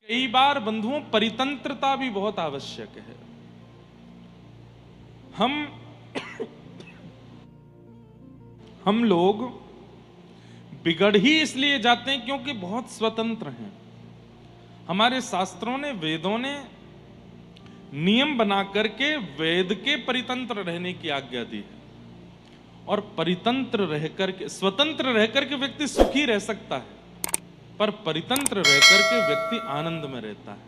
कई बार बंधुओं परितंत्रता भी बहुत आवश्यक है। हम लोग बिगड़ ही इसलिए जाते हैं क्योंकि बहुत स्वतंत्र हैं। हमारे शास्त्रों ने, वेदों ने नियम बना करके वेद के परितंत्र रहने की आज्ञा दी है, और परितंत्र रहकर के, स्वतंत्र रहकर के व्यक्ति सुखी रह सकता है, पर परितंत्र रहकर के व्यक्ति आनंद में रहता है।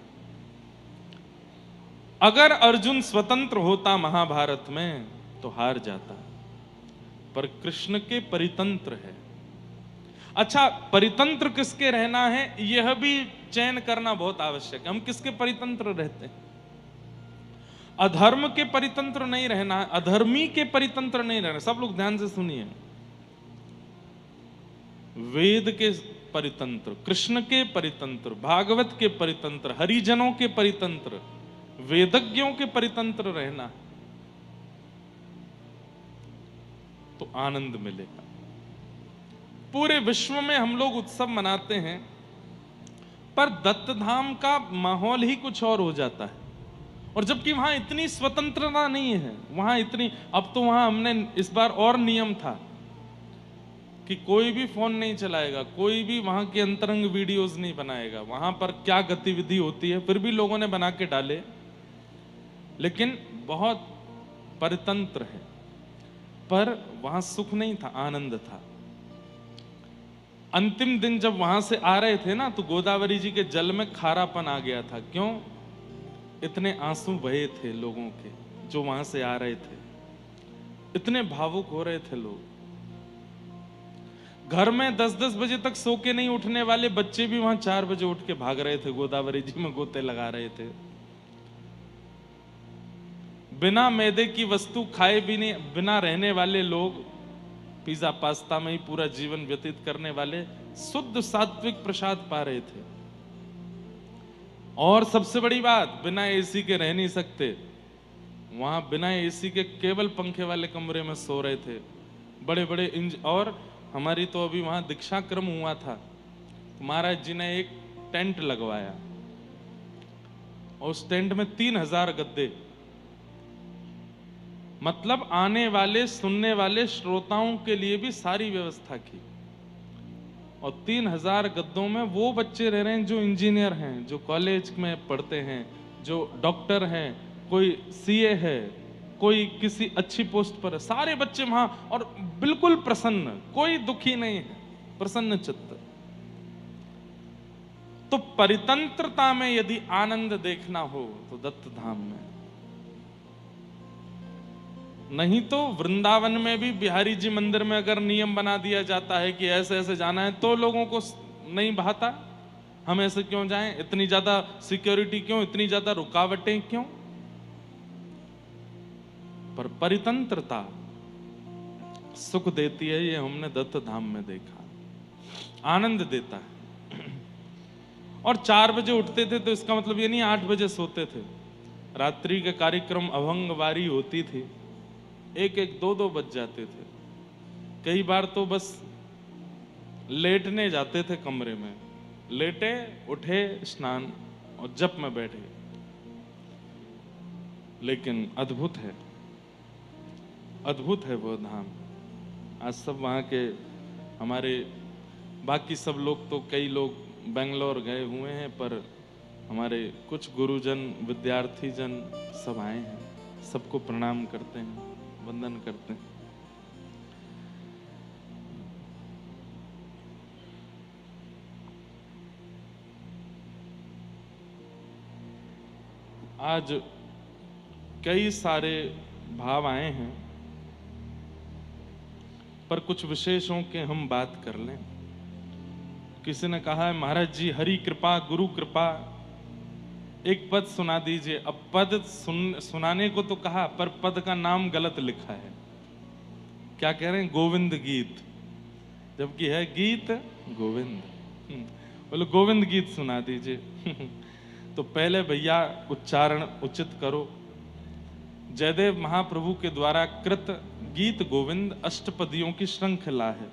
अगर अर्जुन स्वतंत्र होता महाभारत में तो हार जाता, पर कृष्ण के परितंत्र है। अच्छा, परितंत्र किसके रहना है यह भी चयन करना बहुत आवश्यक है। हम किसके परितंत्र रहते हैं? अधर्म के परितंत्र नहीं रहना है, अधर्मी के परितंत्र नहीं रहना। सब लोग ध्यान से सुनिए, वेद के परितंत्र, कृष्ण के परितंत्र, भागवत के परितंत्र, हरिजनों के परितंत्र, वेदज्ञों के परितंत्र रहना है तो आनंद मिलेगा। पूरे विश्व में हम लोग उत्सव मनाते हैं, पर दत्तधाम का माहौल ही कुछ और हो जाता है। और जबकि वहां इतनी स्वतंत्रता नहीं है, वहां इतनी, अब तो वहां हमने इस बार और नियम था कि कोई भी फोन नहीं चलाएगा, कोई भी वहां के अंतरंग वीडियोस नहीं बनाएगा। वहां पर क्या गतिविधि होती है फिर भी लोगों ने बना के डाले, लेकिन बहुत परितंत्र है। पर वहां सुख नहीं था, आनंद था। अंतिम दिन जब वहां से आ रहे थे ना, तो गोदावरी जी के जल में खारापन आ गया था। क्यों? इतने आंसू बहे थे लोगों के जो वहां से आ रहे थे, इतने भावुक हो रहे थे लोग। घर में 10-10 बजे तक सो के नहीं उठने वाले बच्चे भी वहां 4 बजे उठ के भाग रहे थे, गोदावरी जी में गोते लगा रहे थे। बिना मैदे की वस्तु खाए भी नहीं, बिना रहने वाले लोग, पिज्जा पास्ता में ही पूरा जीवन व्यतीत करने वाले शुद्ध सात्विक प्रसाद पा रहे थे। और सबसे बड़ी बात, बिना एसी के रह नहीं सकते। वहां बिना एसी के केवल पंखे वाले कमरे में सो रहे थे बड़े बड़े और हमारी तो अभी वहां दीक्षा क्रम हुआ था, तो महाराज जी ने एक टेंट लगवाया और उस टेंट में 3000 गद्दे, मतलब आने वाले सुनने वाले श्रोताओं के लिए भी सारी व्यवस्था की। और 3000 गद्दों में वो बच्चे रह रहे हैं जो इंजीनियर हैं, जो कॉलेज में पढ़ते हैं, जो डॉक्टर हैं, कोई सीए है, कोई किसी अच्छी पोस्ट पर है। सारे बच्चे वहां, और बिल्कुल प्रसन्न, कोई दुखी नहीं है, प्रसन्न चित्त। तो परितंत्रता में यदि आनंद देखना हो तो दत्तधाम में, नहीं तो वृंदावन में भी बिहारी जी मंदिर में अगर नियम बना दिया जाता है कि ऐसे ऐसे जाना है, तो लोगों को नहीं भाता। हम ऐसे क्यों जाएं, इतनी ज्यादा सिक्योरिटी क्यों, इतनी ज्यादा रुकावटें क्यों? पर परितंत्रता सुख देती है, ये हमने दत्तधाम में देखा। आनंद देता है। और 4 बजे उठते थे तो इसका मतलब ये नहीं 8 बजे सोते थे। रात्रि के कार्यक्रम अभंगवारी होती थी, 1-1, 2-2 बज जाते थे। कई बार तो बस लेटने जाते थे कमरे में, लेटे, उठे, स्नान और जप में बैठे। लेकिन अद्भुत है, अद्भुत है वो धाम। आज सब वहाँ के हमारे बाकी सब लोग तो, कई लोग बेंगलोर गए हुए हैं, पर हमारे कुछ गुरुजन, विद्यार्थी जन सब आए हैं। सबको प्रणाम करते हैं, वंदन करते हैं। आज कई सारे भाव आए हैं, पर कुछ विशेषों के हम बात कर लें। किसी ने कहा है महाराज जी हरि कृपा गुरु कृपा, एक पद सुना दीजिए। अब पद सुनाने को तो कहा, पर पद का नाम गलत लिखा है। क्या कह रहे हैं? गोविंद गीत, जबकि है गीत गोविंद। बोलो गोविंद गीत सुना दीजिए। तो पहले भैया उच्चारण उचित करो। जयदेव महाप्रभु के द्वारा कृत गीत गोविंद अष्टपदियों की श्रृंखला है,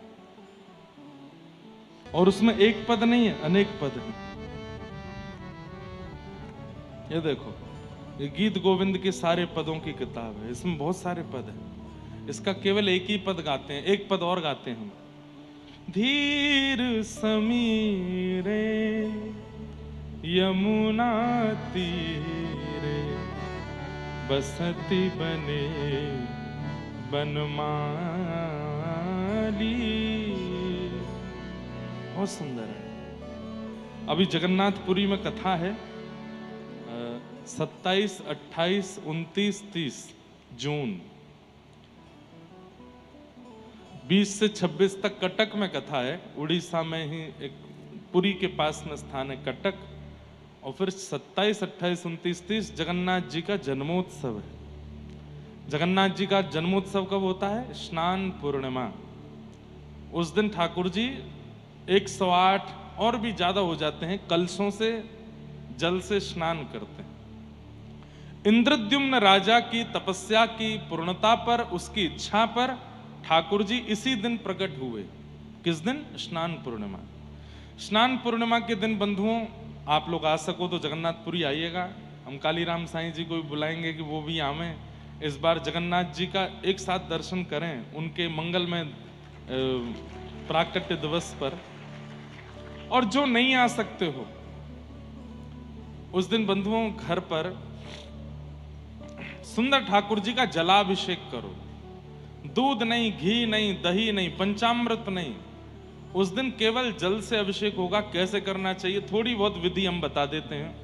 और उसमें एक पद नहीं है, अनेक पद है। ये देखो, ये गीत गोविंद के सारे पदों की किताब है, इसमें बहुत सारे पद हैं। इसका केवल एक ही पद गाते हैं, एक पद और गाते हैं हम। धीर समीरे यमुना तीरे बसती बने बनमाली। बहुत सुंदर है। अभी जगन्नाथपुरी में कथा है, 27, 28, 29, 30 जून, 20 से 26 तक कटक में कथा है। उड़ीसा में ही एक पुरी के पास में स्थान है कटक। और फिर 27, 28, 29, 30 जगन्नाथ जी का जन्मोत्सव है। जगन्नाथ जी का जन्मोत्सव कब होता है? स्नान पूर्णिमा। उस दिन ठाकुर जी 108 और भी ज्यादा हो जाते हैं कलशों से जल से स्नान करते हैं। इंद्रद्युम्न राजा की तपस्या की पूर्णता पर, उसकी इच्छा पर ठाकुर जी इसी दिन प्रकट हुए। किस दिन? स्नान पूर्णिमा। स्नान पूर्णिमा के दिन बंधुओं, आप लोग आ सको तो जगन्नाथपुरी आइएगा। हम कालीराम साईं जी को भी बुलाएंगे कि वो भी आवें। इस बार जगन्नाथ जी का एक साथ दर्शन करें उनके मंगलमय प्राकट्य दिवस पर। और जो नहीं आ सकते हो उस दिन बंधुओं, घर पर सुंदर ठाकुर जी का जलाभिषेक करो। दूध नहीं, घी नहीं, दही नहीं, पंचामृत नहीं, उस दिन केवल जल से अभिषेक होगा। कैसे करना चाहिए थोड़ी बहुत विधि हम बता देते हैं।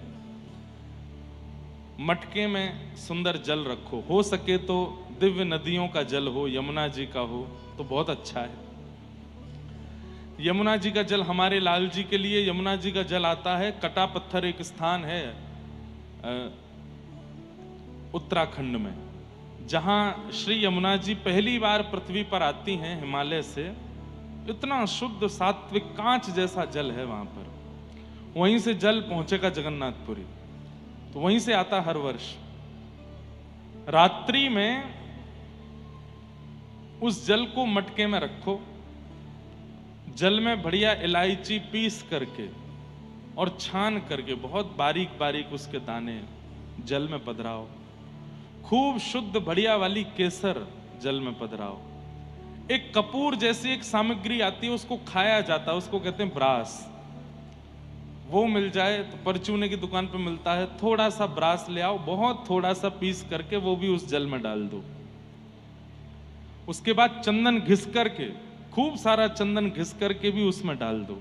मटके में सुंदर जल रखो, हो सके तो दिव्य नदियों का जल हो, यमुना जी का हो तो बहुत अच्छा है। यमुना जी का जल, हमारे लाल जी के लिए यमुना जी का जल आता है। कटा पत्थर एक स्थान है उत्तराखंड में, जहां श्री यमुना जी पहली बार पृथ्वी पर आती हैं हिमालय से। इतना शुद्ध सात्विक कांच जैसा जल है वहां पर। वहीं से जल पहुंचेगा जगन्नाथपुरी, तो वहीं से आता हर वर्ष। रात्रि में उस जल को मटके में रखो, जल में बढ़िया इलायची पीस करके और छान करके बहुत बारीक बारीक उसके दाने जल में पधराओ। खूब शुद्ध बढ़िया वाली केसर जल में पधराओ। एक कपूर जैसी एक सामग्री आती है, उसको खाया जाता है, उसको कहते हैं ब्रास। वो मिल जाए तो परचूने की दुकान पे मिलता है, थोड़ा सा ब्रास ले आओ, बहुत थोड़ा सा पीस करके वो भी उस जल में डाल दो। उसके बाद चंदन घिस करके, खूब सारा चंदन घिस करके भी उसमें डाल दो।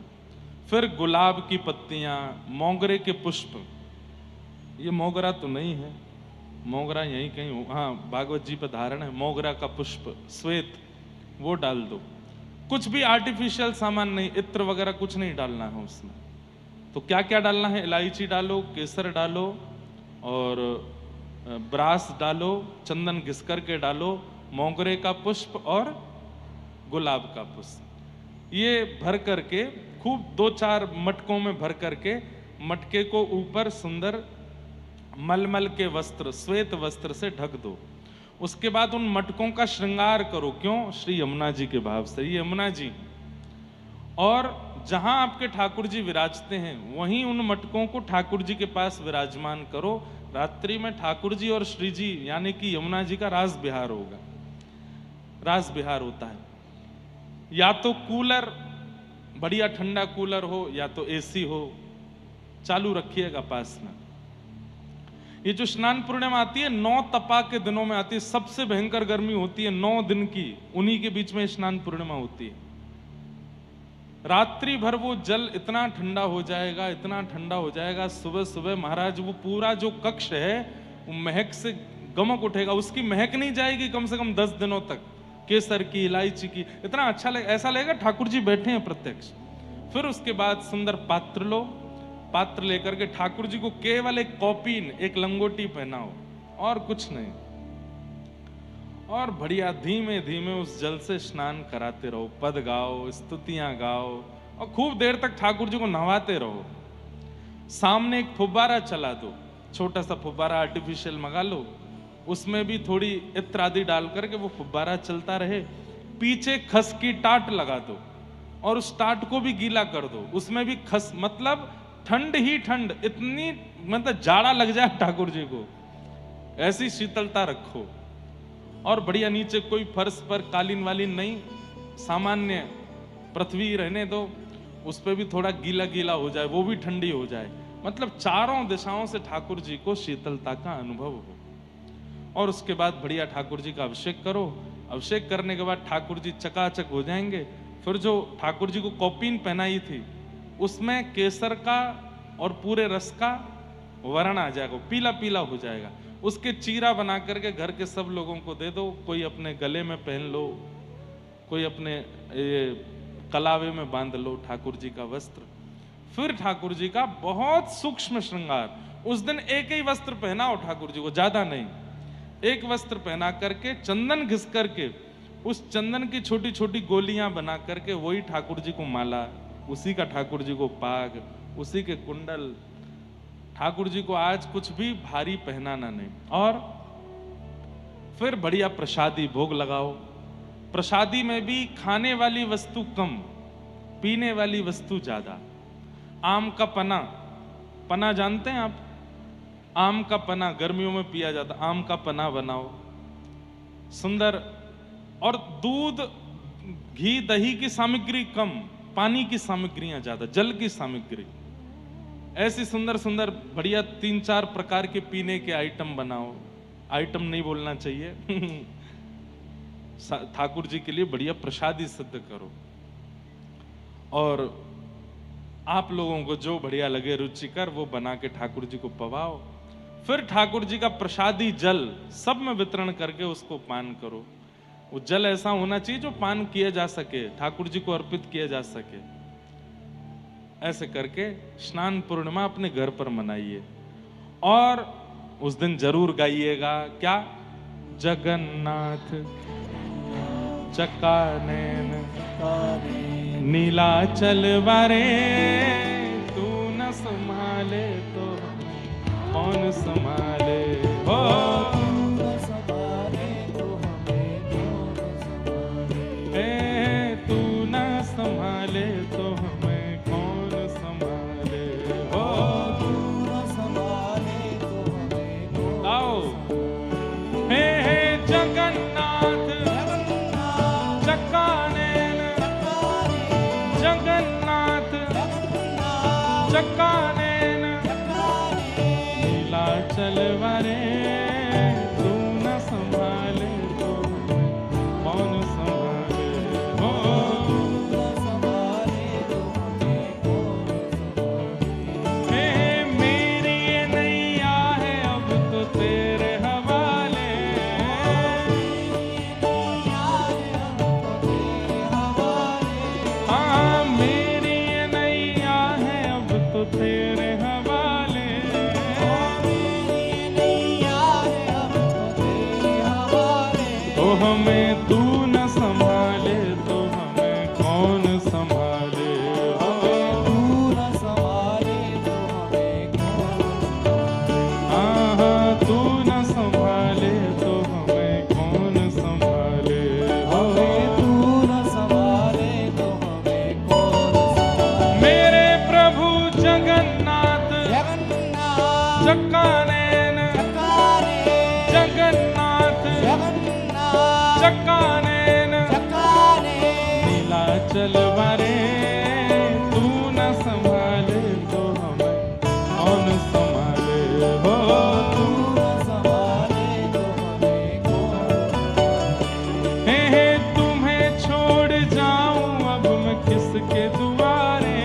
फिर गुलाब की पत्तियां, मोगरे के पुष्प, ये मोगरा तो नहीं है, मोगरा यहीं कहीं, हाँ भागवत जी पर धारण है, मोगरा का पुष्प श्वेत, वो डाल दो। कुछ भी आर्टिफिशियल सामान नहीं, इत्र वगैरह कुछ नहीं डालना है उसमें। तो क्या क्या डालना है? इलायची डालो, केसर डालो और ब्रास डालो, चंदन घिस करके डालो, मोगरे का पुष्प और गुलाब का पुष्प। ये भर करके खूब 2-4 मटकों में भर करके मटके को ऊपर सुंदर मलमल के वस्त्र, श्वेत वस्त्र से ढक दो। उसके बाद उन मटकों का श्रृंगार करो। क्यों? श्री यमुना जी के भाव से। ये यमुना जी, और जहां आपके ठाकुर जी विराजते हैं वहीं उन मटकों को ठाकुर जी के पास विराजमान करो। रात्रि में ठाकुर जी और श्री जी यानी कि यमुना जी का रास विहार होगा। रास विहार होता है, या तो कूलर, बढ़िया ठंडा कूलर हो, या तो एसी हो, चालू रखिएगा पास में। ये जो स्नान पूर्णिमा आती है 9 तपा के दिनों में आती है, सबसे भयंकर गर्मी होती है 9 दिन की, उन्हीं के बीच में स्नान पूर्णिमा होती है। रात्रि भर वो जल इतना ठंडा हो जाएगा, इतना ठंडा हो जाएगा, सुबह सुबह महाराज वो पूरा जो कक्ष है वो महक से गमक उठेगा। उसकी महक नहीं जाएगी कम से कम 10 दिनों तक, केसर की, इलायची की, इतना अच्छा लगेगा, ऐसा लगेगा ठाकुर जी बैठे हैं प्रत्यक्ष। फिर उसके बाद सुंदर पात्र लो, पात्र लेकर के ठाकुर जी को केवल एक कौपीन, एक लंगोटी पहनाओ और कुछ नहीं, और बढ़िया धीमे धीमे उस जल से स्नान कराते रहो। पद गाओ, स्तुतियां गाओ और खूब देर तक ठाकुर जी को नहवाते रहो। सामने एक फुब्बारा चला दो, छोटा सा फुब्बारा आर्टिफिशियल मंगा लो, उसमें भी थोड़ी इत्र आदि डाल करके वो फुब्बारा चलता रहे। पीछे खस की टाट लगा दो और उस टाट को भी गीला कर दो, उसमें भी खस, मतलब ठंड ही ठंड, इतनी मतलब जाड़ा लग जाए ठाकुर जी को, ऐसी शीतलता रखो। और बढ़िया नीचे कोई फर्श पर कालीन वालीन नहीं, सामान्य पृथ्वी रहने दो, उस पर भी थोड़ा गीला गीला हो जाए, वो भी ठंडी हो जाए, मतलब चारों दिशाओं से ठाकुर जी को शीतलता का अनुभव हो। और उसके बाद बढ़िया ठाकुर जी का अभिषेक करो। अभिषेक करने के बाद ठाकुर जी चकाचक हो जाएंगे। फिर जो ठाकुर जी को कौपीन पहनाई थी उसमें केसर का और पूरे रस का वर्ण आ जाएगा, पीला पीला हो जाएगा। उसके चीरा बना करके घर के सब लोगों को दे दो, कोई अपने गले में पहन लो, कोई अपने कलावे में बांध लो ठाकुर जी का वस्त्र। फिर ठाकुर जी का बहुत सूक्ष्म श्रृंगार, उस दिन एक ही वस्त्र पहनाओ ठाकुर जी को, ज्यादा नहीं, एक वस्त्र पहना करके चंदन घिस करके उस चंदन की छोटी छोटी गोलियां बना करके वही ठाकुर जी को माला, उसी का ठाकुर जी को पाग, उसी के कुंडल। ठाकुर जी को आज कुछ भी भारी पहनाना नहीं। और फिर बढ़िया प्रसादी भोग लगाओ। प्रसादी में भी खाने वाली वस्तु कम, पीने वाली वस्तु ज्यादा। आम का पना, पना जानते हैं आप? आम का पना गर्मियों में पिया जाता, आम का पना बनाओ सुंदर। और दूध, घी, दही की सामग्री कम, पानी की सामग्रियां ज्यादा, जल की सामग्री। ऐसी सुंदर सुंदर बढ़िया 3-4 प्रकार के पीने के आइटम बनाओ। आइटम नहीं बोलना चाहिए ठाकुर जी के लिए बढ़िया प्रसादी सिद्ध करो। और आप लोगों को जो बढ़िया लगे रुचिकर वो बना के ठाकुर जी को पवाओ। फिर ठाकुर जी का प्रसादी जल सब में वितरण करके उसको पान करो। वो जल ऐसा होना चाहिए जो पान किया जा सके, ठाकुर जी को अर्पित किया जा सके। ऐसे करके स्नान पूर्णिमा अपने घर पर मनाइए। और उस दिन जरूर गाइएगा क्या? जगन्नाथ चकानैन नीलाचल वारे, तू न संभाले तो कौन संभाले हो, तू न संभाले तो हमें कौन संभाले हो, आओ हे जगन्नाथ चकानैन, जगन्नाथ चकानैन नीलाचल वारे, तू न संभाले तो कौन संभाले हो, हे मेरी ये नैया है अब तो तेरे हवाले, हाँ मेरी ये नैया है अब तो तेरे हवाले, तो हमें तू न संभाले तो हमें कौन संभाले, हाँ हाँ तू न संभाले तो हमें कौन संभाले, मेरे प्रभु जगन्नाथ चकानैन, जगन्नाथ चकानैन नीलाचल वारे, तू न संभाले तो हमें कौन संभाले हो, हे तुम्हें छोड़ जाऊं अब मैं किसके दुआरे,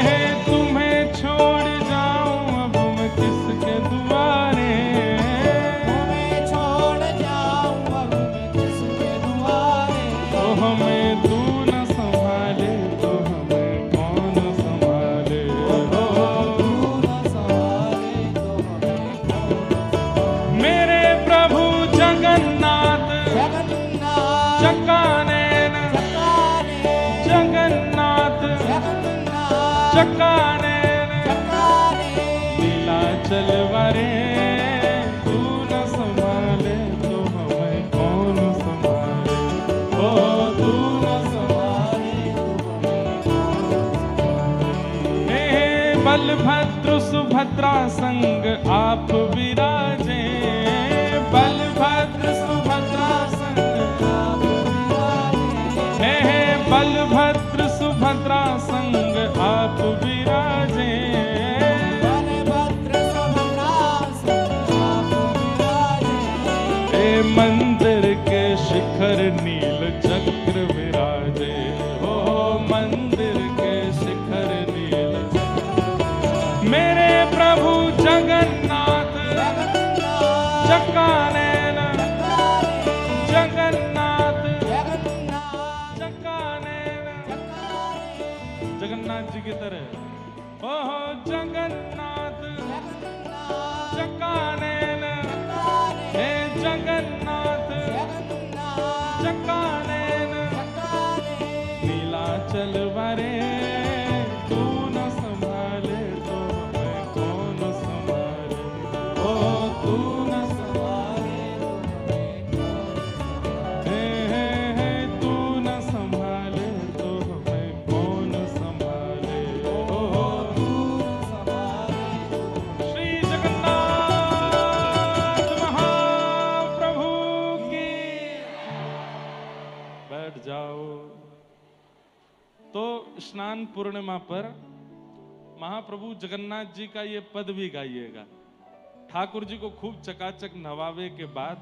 हे तुम्हें छोड़ जाऊं अब मैं किसके दुआरे, तो हमें तू न संभाले तो हमें कौन संभाले हो, मेरे प्रभु जगन्नाथ चकानैन, जगन्नाथ चकानैन नीलाचल वारे, तू न संभाले तो हमें कौन संभाले, ओ तू न संभाले तो बलभद्र सुभद्रा संग आप विराजे, बलभद्र सुभद्रा संग आप विराजे, हे बलभद्र सुभद्रा संग आप विराजे, बलभद्र सुभद्रा संग आप विराजे, हे मंदिर के शिखर नील चक्र विराजे, हो मंदिर के शिखर नील चक्र, मेरे प्रभु जगन्नाथ चकानैन, जगन्नाथ चकानैन, जगन्नाथ जी की तरह ओहो जगन्नाथ चकानैन, हे जगन्नाथ चकानैन, नीलाचल वारे तू न संभाले तो मैं कौन संभाले, ओ तू न संभाले तो मैं तू न संभाले तो मैं कौन संभाले, ओ तू न संभाले। श्री जगन्नाथ महाप्रभु की। बैठ जाओ। तो स्नान पूर्णिमा पर महाप्रभु जगन्नाथ जी का ये पद भी गाइएगा। ठाकुर जी को खूब चकाचक नवावे के बाद,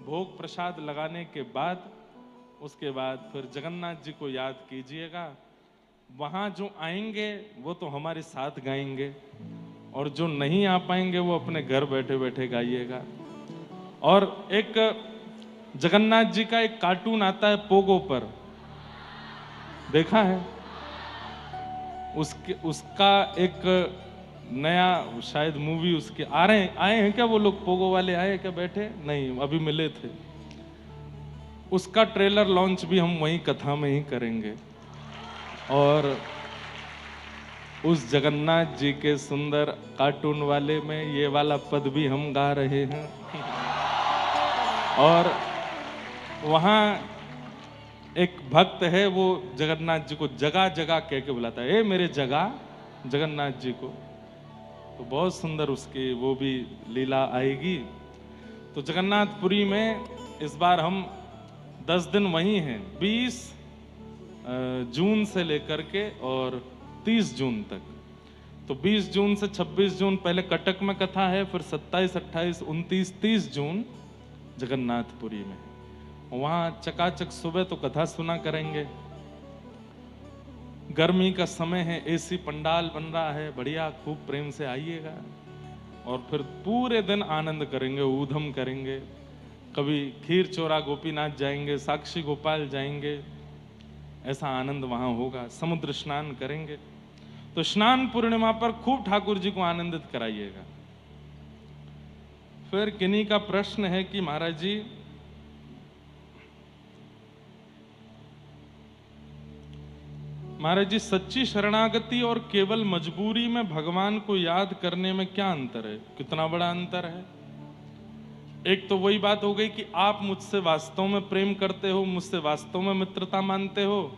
भोग प्रसाद लगाने के बाद, उसके बाद फिर जगन्नाथ जी को याद कीजिएगा। वहां जो आएंगे वो तो हमारे साथ गाएंगे, और जो नहीं आ पाएंगे वो अपने घर बैठे बैठे गाइएगा। और एक जगन्नाथ जी का एक कार्टून आता है पोगो पर, देखा है? उसका एक नया शायद मूवी उसके आए हैं क्या? वो लोग पोगो वाले आए क्या? बैठे नहीं, अभी मिले थे। उसका ट्रेलर लॉन्च भी हम वहीं कथा में ही करेंगे। और उस जगन्नाथ जी के सुंदर कार्टून वाले में ये वाला पद भी हम गा रहे हैं। और वहां एक भक्त है, वो जगन्नाथ जी को जगह जगह कह के बुलाता है, ए मेरे जगह जगन्नाथ जी को। तो बहुत सुंदर उसकी वो भी लीला आएगी। तो जगन्नाथपुरी में इस बार हम 10 दिन वहीं हैं, 20 जून से लेकर के और 30 जून तक। तो 20 जून से 26 जून पहले कटक में कथा है, फिर 27, 28, 29, 30 जून जगन्नाथपुरी में। वहां चकाचक सुबह तो कथा सुना करेंगे। गर्मी का समय है, एसी पंडाल बन रहा है, बढ़िया, खूब प्रेम से आइएगा। और फिर पूरे दिन आनंद करेंगे, ऊधम करेंगे। कभी खीर चोरा गोपीनाथ जाएंगे, साक्षी गोपाल जाएंगे, ऐसा आनंद वहां होगा। समुद्र स्नान करेंगे। तो स्नान पूर्णिमा पर खूब ठाकुर जी को आनंदित कराइएगा। फिर किन्हीं का प्रश्न है कि महाराज जी, महाराज जी सच्ची शरणागति और केवल मजबूरी में भगवान को याद करने में क्या अंतर है? कितना बड़ा अंतर है। एक तो वही बात हो गई कि आप मुझसे वास्तव में प्रेम करते हो, मुझसे वास्तव में मित्रता मानते हो।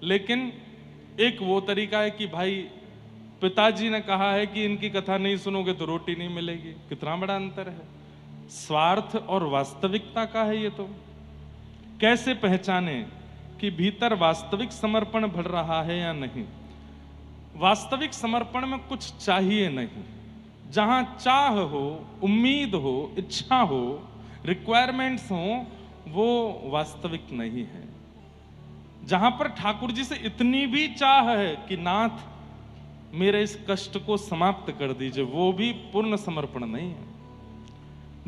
लेकिन एक वो तरीका है कि भाई पिताजी ने कहा है कि इनकी कथा नहीं सुनोगे तो रोटी नहीं मिलेगी। कितना बड़ा अंतर है। स्वार्थ और वास्तविकता का है ये। तो कैसे पहचाने कि भीतर वास्तविक समर्पण बढ़ रहा है या नहीं? वास्तविक समर्पण में कुछ चाहिए नहीं। जहां चाह हो, उम्मीद हो, इच्छा हो, रिक्वायरमेंट्स हो, वो वास्तविक नहीं है। जहां पर ठाकुर जी से इतनी भी चाह है कि नाथ मेरे इस कष्ट को समाप्त कर दीजिए, वो भी पूर्ण समर्पण नहीं है।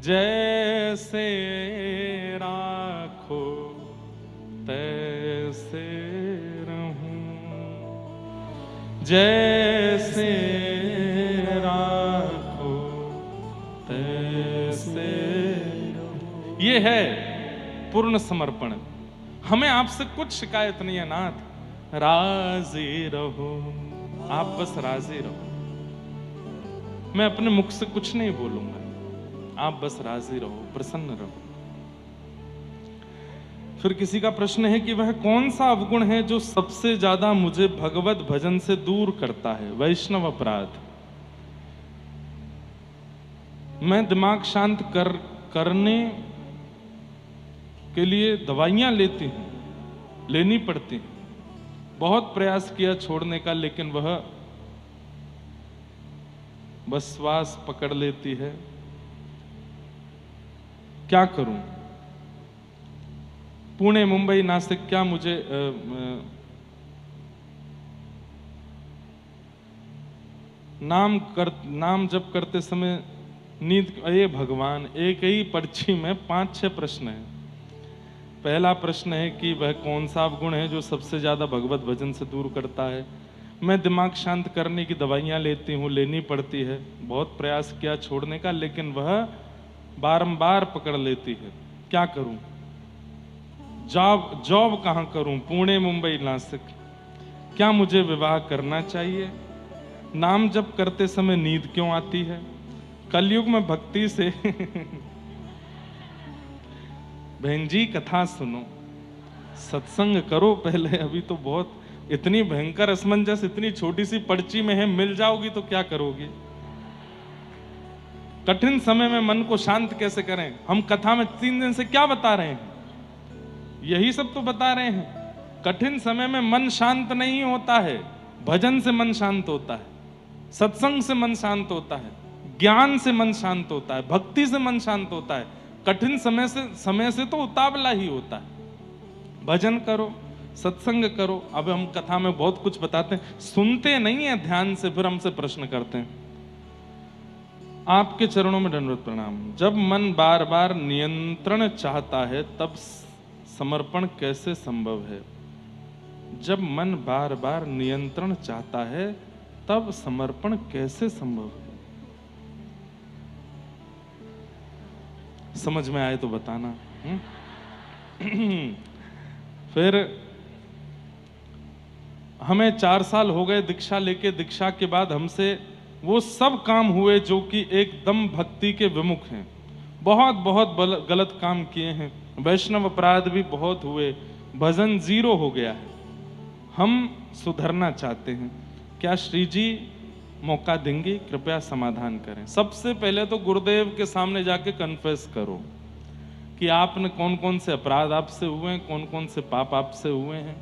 जैसे राखो तैसे रहूं, जैसे राखो तैसे रहूं, ये है पूर्ण समर्पण। हमें आपसे कुछ शिकायत नहीं है नाथ, राजी रहो, आप बस राजी रहो। मैं अपने मुख से कुछ नहीं बोलूंगा, आप बस राजी रहो, प्रसन्न रहो। फिर किसी का प्रश्न है कि वह कौन सा अवगुण है जो सबसे ज्यादा मुझे भगवत भजन से दूर करता है? वैष्णव अपराध। मैं दिमाग शांत करने के लिए दवाइयां लेनी पड़ती हैं। बहुत प्रयास किया छोड़ने का, लेकिन वह बस श्वास पकड़ लेती है। क्या करूं? पुणे, मुंबई, नासिक, क्या मुझे नाम जप करते समय नींद? अरे भगवान, एक ही पर्ची में 5-6 प्रश्न हैं। पहला प्रश्न है कि वह कौन सा अवगुण है जो सबसे ज्यादा भगवत भजन से दूर करता है? मैं दिमाग शांत करने की दवाइयां लेनी पड़ती है। बहुत प्रयास किया छोड़ने का, लेकिन वह बारंबार पकड़ लेती है। क्या करूं? जॉब कहां करूं? पुणे, मुंबई, नासिक। क्या मुझे विवाह करना चाहिए? नाम जप करते समय नींद क्यों आती है? कलयुग में भक्ति से बहन जी कथा सुनो, सत्संग करो पहले। अभी तो बहुत इतनी भयंकर असमंजस इतनी छोटी सी पर्ची में है, मिल जाओगी तो क्या करोगी? कठिन समय में मन को शांत कैसे करें? हम कथा में 3 दिन से क्या बता रहे हैं? यही सब तो बता रहे हैं। कठिन समय में मन शांत नहीं होता है, भजन से मन शांत होता है, सत्संग से मन शांत होता है, ज्ञान से मन शांत होता है, भक्ति से मन शांत होता है। कठिन समय से तो उतावला ही होता है। भजन करो, सत्संग करो। अब हम कथा में बहुत कुछ बताते हैं, सुनते नहीं है ध्यान से, फिर हमसे प्रश्न करते हैं। आपके चरणों में दंडवत प्रणाम। जब मन बार बार नियंत्रण चाहता है तब समर्पण कैसे संभव है? जब मन बार बार नियंत्रण चाहता है तब समर्पण कैसे संभव है? समझ में आए तो बताना। फिर हमें 4 साल हो गए दीक्षा लेके। दीक्षा के बाद हमसे वो सब काम हुए जो कि एकदम भक्ति के विमुख हैं। बहुत बहुत गलत काम किए हैं, वैष्णव अपराध भी बहुत हुए, भजन 0 हो गया है। हम सुधरना चाहते हैं। क्या श्री जी मौका देंगे? कृपया समाधान करें। सबसे पहले तो गुरुदेव के सामने जाके कन्फेस करो कि आपने कौन कौन से अपराध आपसे हुए हैं, कौन कौन से पाप आपसे हुए हैं।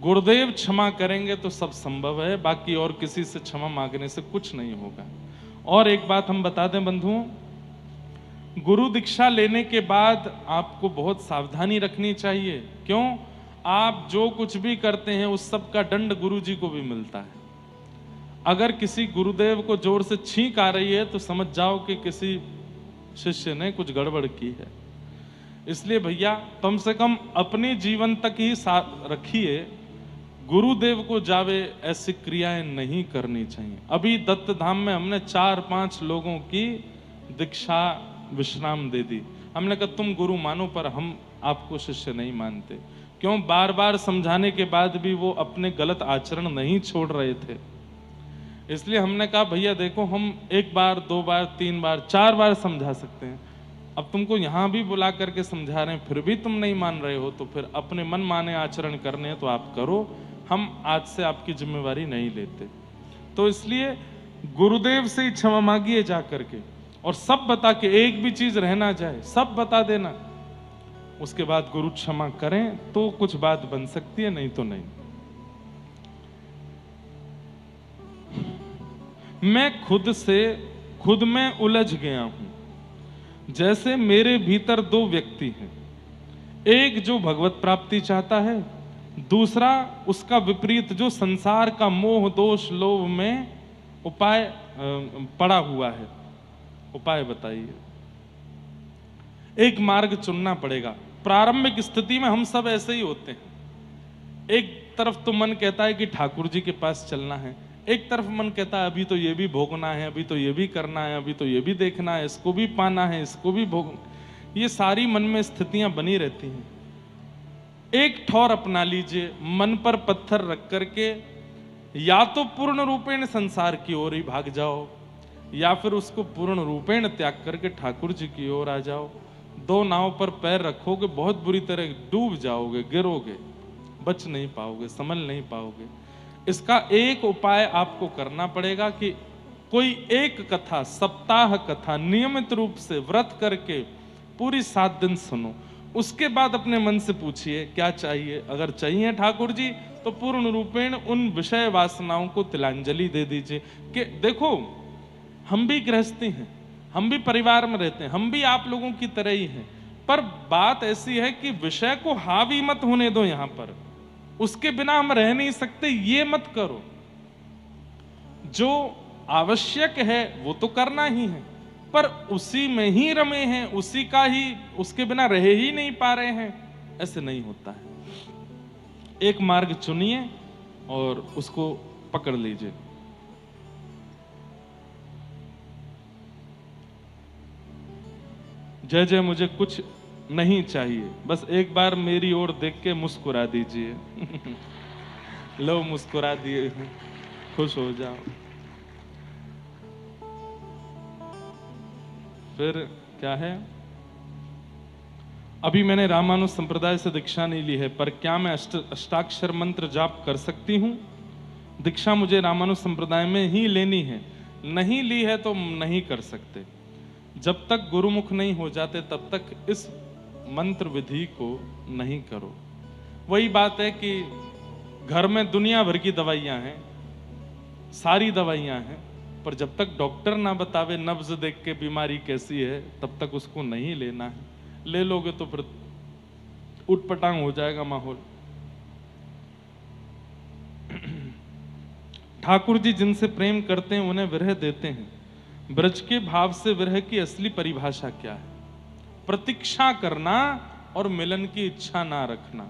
गुरुदेव क्षमा करेंगे तो सब संभव है, बाकी और किसी से क्षमा मांगने से कुछ नहीं होगा। और एक बात हम बता दें बंधुओं, गुरु दीक्षा लेने के बाद आपको बहुत सावधानी रखनी चाहिए। क्यों? आप जो कुछ भी करते हैं उस सब का दंड गुरु जी को भी मिलता है। अगर किसी गुरुदेव को जोर से छींक आ रही है तो समझ जाओ कि किसी शिष्य ने कुछ गड़बड़ की है। इसलिए भैया कम से कम अपने जीवन तक ही साथ रखिए, गुरुदेव को जावे ऐसी क्रियाएं नहीं करनी चाहिए। अभी दत्त धाम में हमने 4-5 लोगों की दीक्षा विश्राम दे दी। हमने कहा तुम गुरु मानो पर हम आपको शिष्य नहीं मानते। क्यों? बार बार समझाने के बाद भी वो अपने गलत आचरण नहीं छोड़ रहे थे। इसलिए हमने कहा भैया देखो, हम 1 बार 2 बार 3 बार 4 बार समझा सकते हैं। अब तुमको यहाँ भी बुला करके समझा रहे हैं, फिर भी तुम नहीं मान रहे हो, तो फिर अपने मन माने आचरण करने हैं तो आप करो, हम आज से आपकी जिम्मेवारी नहीं लेते। तो इसलिए गुरुदेव से ही क्षमा मांगिए जा करके, और सब बता के, एक भी चीज रह ना जाए, सब बता देना। उसके बाद गुरु क्षमा करें तो कुछ बात बन सकती है, नहीं तो नहीं। मैं खुद में उलझ गया हूं। जैसे मेरे भीतर 2 व्यक्ति हैं, एक जो भगवत प्राप्ति चाहता है, दूसरा उसका विपरीत जो संसार का मोह दोष लोभ में पड़ा हुआ है। उपाय बताइए। एक मार्ग चुनना पड़ेगा। प्रारंभिक स्थिति में हम सब ऐसे ही होते हैं। एक तरफ तो मन कहता है कि ठाकुर जी के पास चलना है, एक तरफ मन कहता है अभी तो ये भी भोगना है, अभी तो ये भी करना है, अभी तो ये भी देखना है, इसको भी पाना है, इसको भी भोगना। ये सारी मन में स्थितियां बनी रहती हैं। एक ठौर अपना लीजिए, मन पर पत्थर रख करके या तो पूर्ण रूपेण संसार की ओर ही भाग जाओ, या फिर उसको पूर्ण रूपेण त्याग करके ठाकुर जी की ओर आ जाओ। दो नाव पर पैर रखोगे, बहुत बुरी तरह डूब जाओगे, गिरोगे, बच नहीं पाओगे, संभल नहीं पाओगे। इसका एक उपाय आपको करना पड़ेगा कि कोई एक कथा, सप्ताह कथा नियमित रूप से व्रत करके पूरी 7 दिन सुनो। उसके बाद अपने मन से पूछिए क्या चाहिए। अगर चाहिए ठाकुर जी तो पूर्ण रूपेण उन विषय वासनाओं को तिलांजलि दे दीजिए कि देखो हम भी गृहस्थी हैं, हम भी परिवार में रहते हैं, हम भी आप लोगों की तरह ही हैं, पर बात ऐसी है कि विषय को हावी मत होने दो यहां पर, उसके बिना हम रह नहीं सकते, ये मत करो। जो आवश्यक है वो तो करना ही है, पर उसी में ही रमे हैं, उसी का ही, उसके बिना रह ही नहीं पा रहे हैं, ऐसे नहीं होता है। एक मार्ग चुनिए और उसको पकड़ लीजिए। जय जय मुझे कुछ नहीं चाहिए, बस एक बार मेरी ओर देख के मुस्कुरा दीजिए। लो मुस्कुरा दिए, खुश हो जाओ। फिर क्या है, अभी मैंने रामानुज संप्रदाय से दीक्षा नहीं ली है, पर क्या मैं अष्टाक्षर मंत्र जाप कर सकती हूँ? दीक्षा मुझे रामानुज संप्रदाय में ही लेनी है, नहीं ली है तो नहीं कर सकते। जब तक गुरुमुख नहीं हो जाते तब तक इस मंत्र विधि को नहीं करो। वही बात है कि घर में दुनिया भर की दवाइयां हैं, सारी दवाइयां हैं, पर जब तक डॉक्टर ना बतावे नब्ज देख के बीमारी कैसी है तब तक उसको नहीं लेना है। ले लोगे तो फिर उटपटांग हो जाएगा माहौल। ठाकुर जी जिनसे प्रेम करते हैं उन्हें विरह देते हैं। ब्रज के भाव से विरह की असली परिभाषा क्या है? प्रतीक्षा करना और मिलन की इच्छा ना रखना।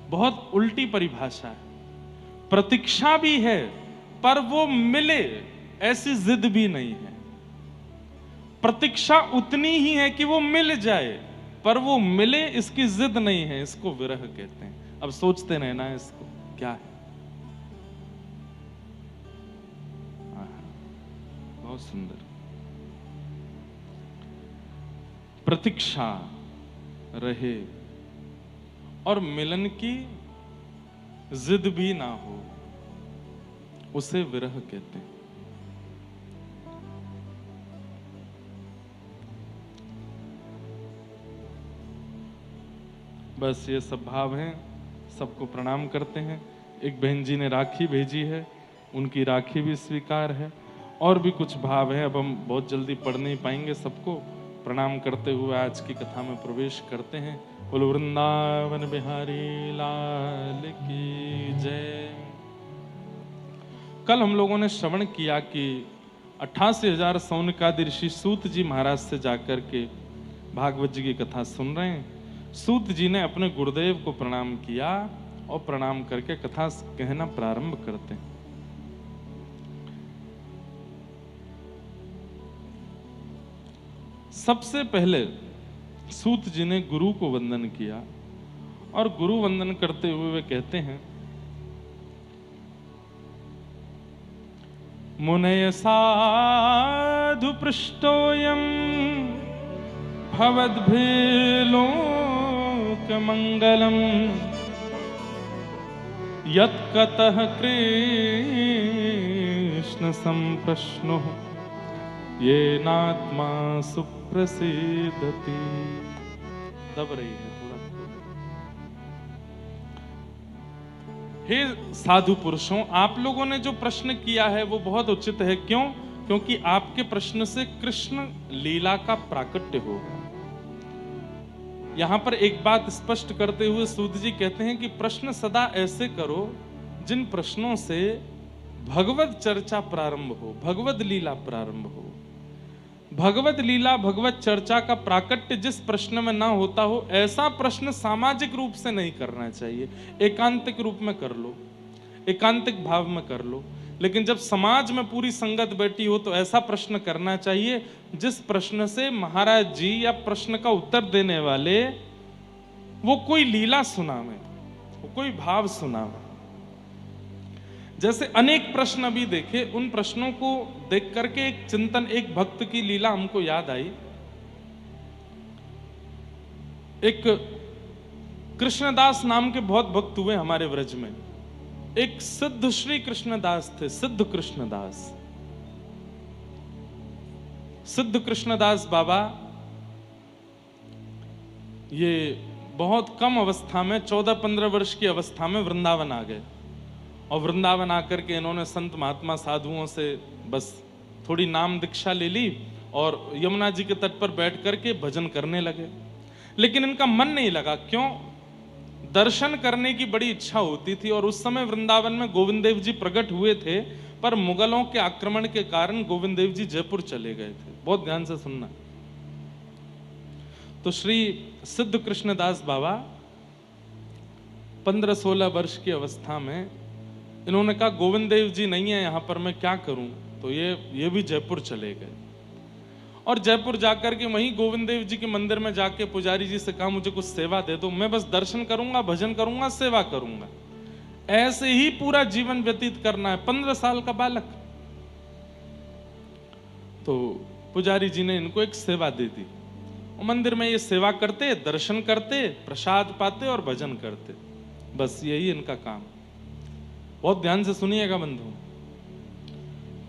बहुत उल्टी परिभाषा है। प्रतीक्षा भी है पर वो मिले ऐसी जिद भी नहीं है। प्रतीक्षा उतनी ही है कि वो मिल जाए, पर वो मिले इसकी जिद नहीं है, इसको विरह कहते हैं। अब सोचते रहना है इसको क्या है। बहुत सुंदर। प्रतीक्षा रहे और मिलन की जिद भी ना हो, उसे विरह कहते हैं। बस ये सब भाव हैं, सबको प्रणाम करते हैं। एक बहन जी ने राखी भेजी है, उनकी राखी भी स्वीकार है। और भी कुछ भाव है, अब हम बहुत जल्दी पढ़ नहीं पाएंगे सबको। प्रणाम करते हुए आज की कथा में प्रवेश करते हैं। बोलो वृंदावन बिहारी लाल की जय। कल हम लोगों ने श्रवण किया कि 88,000 सौनकादि ऋषि सूत जी महाराज से जाकर के भागवत जी की कथा सुन रहे हैं। सूत जी ने अपने गुरुदेव को प्रणाम किया और प्रणाम करके कथा कहना प्रारंभ करते हैं। सबसे पहले सूत जी ने गुरु को वंदन किया और गुरु वंदन करते हुए वे कहते हैं, मुनय साधु पृष्ठोयम भवद्भिलोक मंगलम यत्कतः कृष्ण संप्रश्नो ये नात्मा सुप्रसिद्धति। दब रही है थोड़ा। हे साधु पुरुषों, आप लोगों ने जो प्रश्न किया है वो बहुत उचित है। क्यों? क्योंकि आपके प्रश्न से कृष्ण लीला का प्राकट्य होगा। यहां पर एक बात स्पष्ट करते हुए सूत जी कहते हैं कि प्रश्न सदा ऐसे करो जिन प्रश्नों से भगवत चर्चा प्रारंभ हो, भगवत लीला प्रारंभ हो। भगवत लीला, भगवत चर्चा का प्राकट्य जिस प्रश्न में ना होता हो, ऐसा प्रश्न सामाजिक रूप से नहीं करना चाहिए। एकांतिक रूप में कर लो, एकांतिक भाव में कर लो। लेकिन जब समाज में पूरी संगत बैठी हो तो ऐसा प्रश्न करना चाहिए जिस प्रश्न से महाराज जी या प्रश्न का उत्तर देने वाले वो कोई लीला सुनावे, वो कोई भाव सुनावे। जैसे अनेक प्रश्न अभी देखे, उन प्रश्नों को देख करके एक चिंतन, एक भक्त की लीला हमको याद आई। एक कृष्णदास नाम के बहुत भक्त हुए हमारे व्रज में। एक सिद्ध श्री कृष्णदास थे, सिद्ध कृष्णदास। सिद्ध कृष्णदास बाबा ये बहुत कम अवस्था में 14-15 वर्ष की अवस्था में वृंदावन आ गए, और वृंदावन आकर के इन्होंने संत महात्मा साधुओं से बस थोड़ी नाम दीक्षा ले ली और यमुना जी के तट पर बैठ करके भजन करने लगे। लेकिन इनका मन नहीं लगा। क्यों? दर्शन करने की बड़ी इच्छा होती थी, और उस समय वृंदावन में गोविंद देव जी प्रकट हुए थे, पर मुगलों के आक्रमण के कारण गोविंद देव जी जयपुर चले गए थे। बहुत ध्यान से सुनना। तो श्री सिद्ध कृष्णदास बाबा 15-16 वर्ष की अवस्था में इन्होंने कहा गोविंद देव जी नहीं है यहाँ पर, मैं क्या करूं? तो ये भी जयपुर चले गए, और जयपुर जाकर के वहीं गोविंद देव जी के मंदिर में जाके पुजारी जी से कहा मुझे कुछ सेवा दे दो, मैं बस दर्शन करूंगा, भजन करूंगा, सेवा करूंगा। ऐसे ही पूरा जीवन व्यतीत करना है। 15 साल का बालक। तो पुजारी जी ने इनको एक सेवा दे दी। मंदिर में ये सेवा करते, दर्शन करते, प्रसाद पाते और भजन करते। बस यही इनका काम। बहुत ध्यान से सुनिएगा बंधु।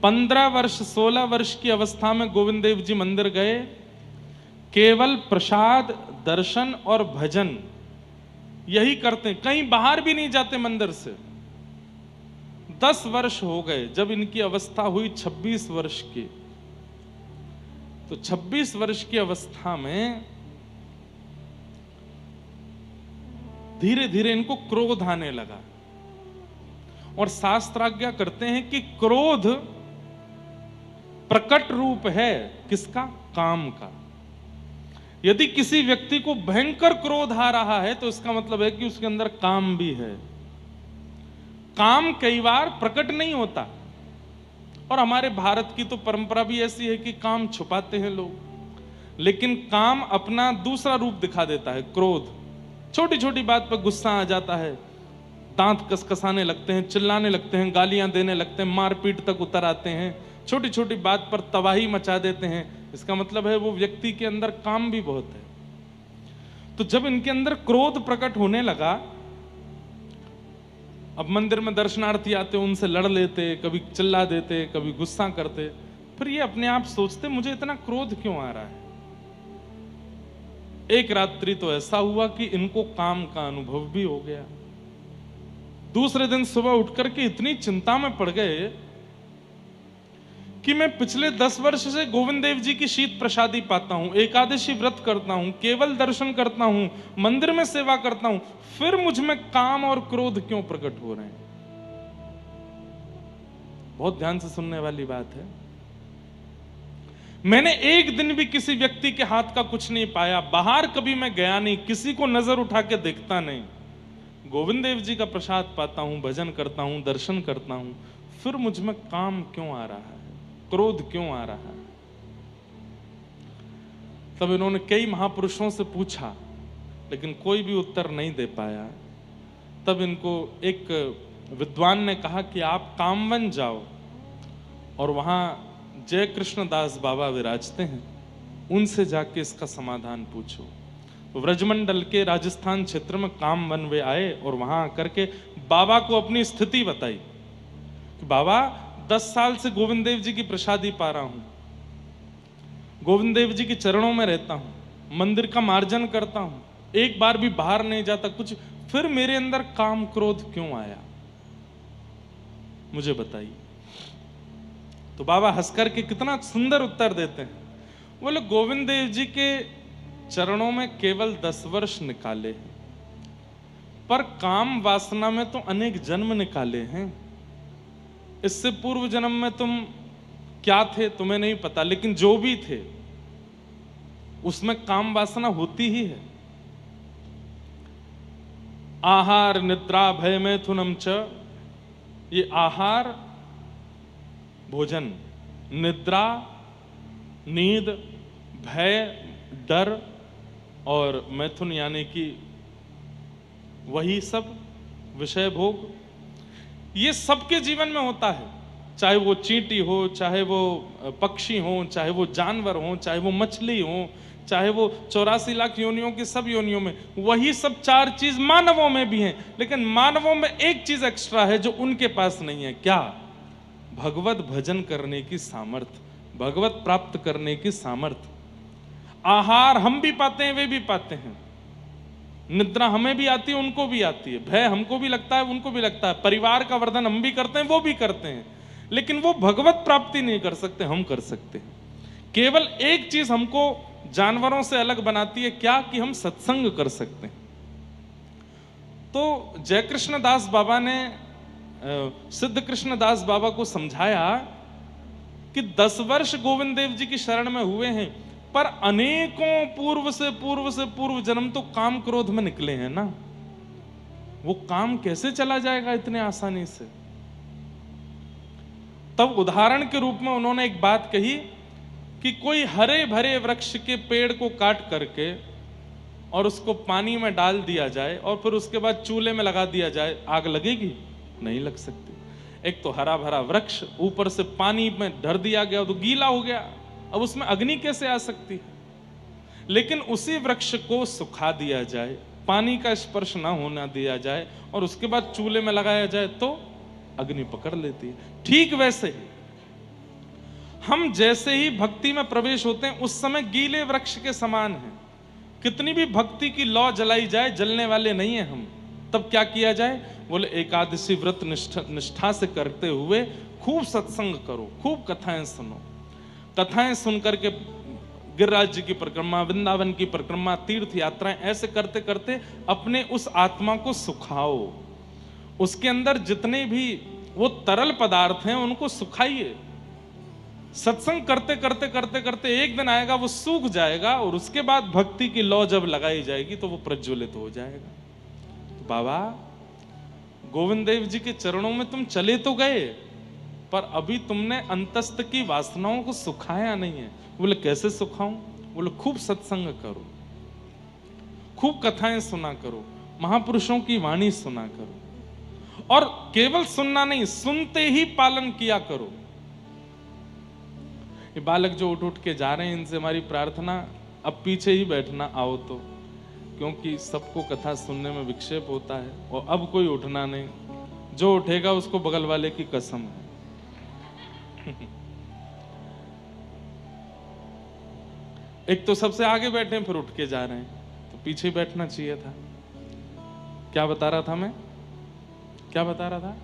15 वर्ष 16 वर्ष की अवस्था में गोविंद देव जी मंदिर गए, केवल प्रसाद, दर्शन और भजन यही करते, कहीं बाहर भी नहीं जाते मंदिर से। 10 वर्ष हो गए। जब इनकी अवस्था हुई 26 वर्ष की, तो 26 वर्ष की अवस्था में धीरे धीरे इनको क्रोध आने लगा, और शास्त्राज्ञा करते हैं कि क्रोध प्रकट रूप है किसका? काम का। यदि किसी व्यक्ति को भयंकर क्रोध आ रहा है तो इसका मतलब है कि उसके अंदर काम भी है। काम कई बार प्रकट नहीं होता, और हमारे भारत की तो परंपरा भी ऐसी है कि काम छुपाते हैं लोग, लेकिन काम अपना दूसरा रूप दिखा देता है। क्रोध छोटी छोटी बात पर गुस्सा आ जाता है, दांत कसकसाने लगते हैं, चिल्लाने लगते हैं, गालियां देने लगते हैं, मारपीट तक उतर आते हैं, छोटी छोटी बात पर तबाही मचा देते हैं। इसका मतलब है वो व्यक्ति के अंदर काम भी बहुत है। तो जब इनके अंदर क्रोध प्रकट होने लगा, अब मंदिर में दर्शनार्थी आते, उनसे लड़ लेते, कभी चिल्ला देते, कभी गुस्सा करते। फिर ये अपने आप सोचते मुझे इतना क्रोध क्यों आ रहा है। एक रात्रि तो ऐसा हुआ कि इनको काम का अनुभव भी हो गया। दूसरे दिन सुबह उठकर के इतनी चिंता में पड़ गए कि मैं पिछले 10 वर्ष से गोविंद देव जी की शीत प्रसादी पाता हूं, एकादशी व्रत करता हूं, केवल दर्शन करता हूं, मंदिर में सेवा करता हूं, फिर मुझ में काम और क्रोध क्यों प्रकट हो रहे हैं। बहुत ध्यान से सुनने वाली बात है। मैंने एक दिन भी किसी व्यक्ति के हाथ का कुछ नहीं पाया, बाहर कभी मैं गया नहीं, किसी को नजर उठा के देखता नहीं, गोविंद देव जी का प्रसाद पाता हूं, भजन करता हूं, दर्शन करता हूं, फिर मुझ में काम क्यों आ रहा है, क्रोध क्यों आ रहा है। तब इन्होंने कई महापुरुषों से पूछा, लेकिन कोई भी उत्तर नहीं दे पाया। तब इनको एक विद्वान ने कहा कि आप कामवन जाओ, और वहां जय कृष्णदास बाबा विराजते हैं, उनसे जाके इसका समाधान पूछो। व्रजमंडल के राजस्थान क्षेत्र में कामवन वे आए, और वहां आकर के बाबा को अपनी स्थिति बताई कि बाबा 10 साल से गोविंद देव जी की प्रसादी पा रहा हूं, गोविंद देव जी के चरणों में रहता हूं, मंदिर का मार्जन करता हूं, एक बार भी बाहर नहीं जाता कुछ, फिर मेरे अंदर काम क्रोध क्यों आया, मुझे बताइए। तो बाबा हंसकर के कितना सुंदर उत्तर देते हैं। बोले गोविंद देव जी के चरणों में केवल 10 वर्ष निकाले हैं, पर काम वासना में तो अनेक जन्म निकाले हैं। इससे पूर्व जन्म में तुम क्या थे तुम्हें नहीं पता, लेकिन जो भी थे उसमें काम वासना होती ही है। आहार निद्रा भय मैथुनम च, ये आहार भोजन, निद्रा नींद, भय डर, और मैथुन यानी कि वही सब विषय भोग, ये सबके जीवन में होता है। चाहे वो चींटी हो, चाहे वो पक्षी हो, चाहे वो जानवर हो, चाहे वो मछली हो, चाहे वो 84 लाख योनियों की सब योनियों में, वही सब 4 चीज मानवों में भी हैं, लेकिन मानवों में एक चीज एक्स्ट्रा है जो उनके पास नहीं है। क्या? भगवत भजन करने की सामर्थ्य, भगवत प्राप्त करने की सामर्थ्य। आहार हम भी पाते हैं, वे भी पाते हैं, निद्रा हमें भी आती है, उनको भी आती है, भय हमको भी लगता है, उनको भी लगता है, परिवार का वर्धन हम भी करते हैं, वो भी करते हैं, लेकिन वो भगवत प्राप्ति नहीं कर सकते, हम कर सकते हैं। केवल एक चीज हमको जानवरों से अलग बनाती है, क्या? कि हम सत्संग कर सकते हैं। तो जय कृष्ण दास बाबा ने सिद्ध कृष्ण दास बाबा को समझाया कि 10 वर्ष गोविंद देव जी की शरण में हुए हैं, पर अनेकों पूर्व जन्म तो काम क्रोध में निकले हैं ना, वो काम कैसे चला जाएगा इतने आसानी से? तब उदाहरण के रूप में उन्होंने एक बात कही कि कोई हरे भरे वृक्ष के पेड़ को काट करके और उसको पानी में डाल दिया जाए और फिर उसके बाद चूल्हे में लगा दिया जाए, आग लगेगी? नहीं लग सकती। एक तो हरा भरा वृक्ष, ऊपर से पानी में धर दिया गया तो गीला हो गया, अब उसमें अग्नि कैसे आ सकती है? लेकिन उसी वृक्ष को सुखा दिया जाए, पानी का स्पर्श ना होना दिया जाए और उसके बाद चूल्हे में लगाया जाए तो अग्नि पकड़ लेती है। ठीक वैसे ही हम जैसे ही भक्ति में प्रवेश होते हैं उस समय गीले वृक्ष के समान हैं। कितनी भी भक्ति की लौ जलाई जाए, जलने वाले नहीं है हम। तब क्या किया जाए? बोले एकादशी व्रत निष्ठा से करते हुए खूब सत्संग करो, खूब कथाएं सुनो, कथाएं सुनकर के गिरिराज जी की परिक्रमा, वृंदावन की परिक्रमा, तीर्थ यात्राएं, ऐसे करते करते अपने उस आत्मा को सुखाओ। उसके अंदर जितने भी वो तरल पदार्थ हैं उनको सुखाइए। सत्संग करते करते करते करते एक दिन आएगा वो सूख जाएगा और उसके बाद भक्ति की लौ जब लगाई जाएगी तो वो प्रज्वलित हो जाएगा। तो बाबा गोविंद देव जी के चरणों में तुम चले तो गए, पर अभी तुमने अंतस्थ की वासनाओं को सुखाया नहीं है। बोले कैसे सुखाऊं? बोले खूब सत्संग करो, खूब कथाएं सुना करो, महापुरुषों की वाणी सुना करो, और केवल सुनना नहीं, सुनते ही पालन किया करो। ये बालक जो उठ उठ के जा रहे हैं, इनसे हमारी प्रार्थना अब पीछे ही बैठना आओ तो, क्योंकि सबको कथा सुनने में विक्षेप होता है और अब कोई उठना नहीं, जो उठेगा उसको बगल वाले की कसम है। एक तो सबसे आगे बैठे हैं फिर उठ के जा रहे हैं, तो पीछे ही बैठना चाहिए था। क्या बता रहा था मैं? क्या बता रहा था?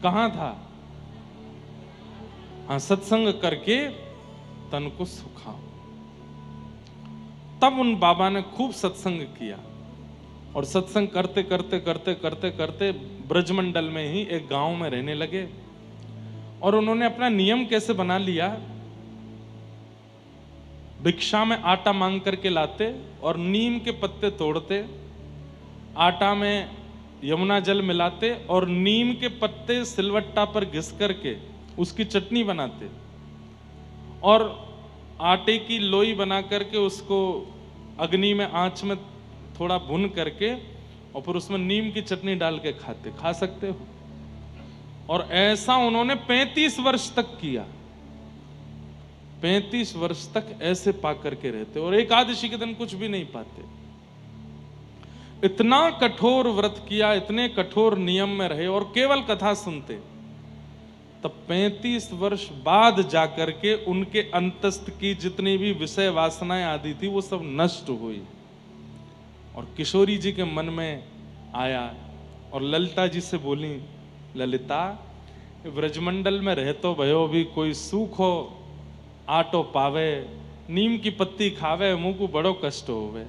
कहां था? हाँ, सत्संग करके तन को सुखाओ। तब उन बाबा ने खूब सत्संग किया और सत्संग करते करते करते करते करते ब्रजमंडल में ही एक गांव में रहने लगे। और उन्होंने अपना नियम कैसे बना लिया? भिक्षा में आटा मांग करके लाते और नीम के पत्ते तोड़ते, आटा में यमुना जल मिलाते और नीम के पत्ते सिलवट्टा पर घिस करके उसकी चटनी बनाते और आटे की लोई बना करके उसको अग्नि में आंच में थोड़ा भून करके और फिर उसमें नीम की चटनी डाल के खाते। खा सकते हो? और ऐसा उन्होंने 35 वर्ष तक किया। 35 वर्ष तक ऐसे पा करके रहते और एकादशी के दिन कुछ भी नहीं पाते। इतना कठोर व्रत किया, इतने कठोर नियम में रहे और केवल कथा सुनते। तब 35 वर्ष बाद जाकर के उनके अंतस्थ की जितनी भी विषय वासनाएं आदि थी वो सब नष्ट हुई। और किशोरी जी के मन में आया और ललिता जी से बोली, ललिता ब्रजमंडल में रह तो भयो भी कोई सूख हो आटो पावे, नीम की पत्ती खावे, मुंह को बड़ो कष्ट होवे।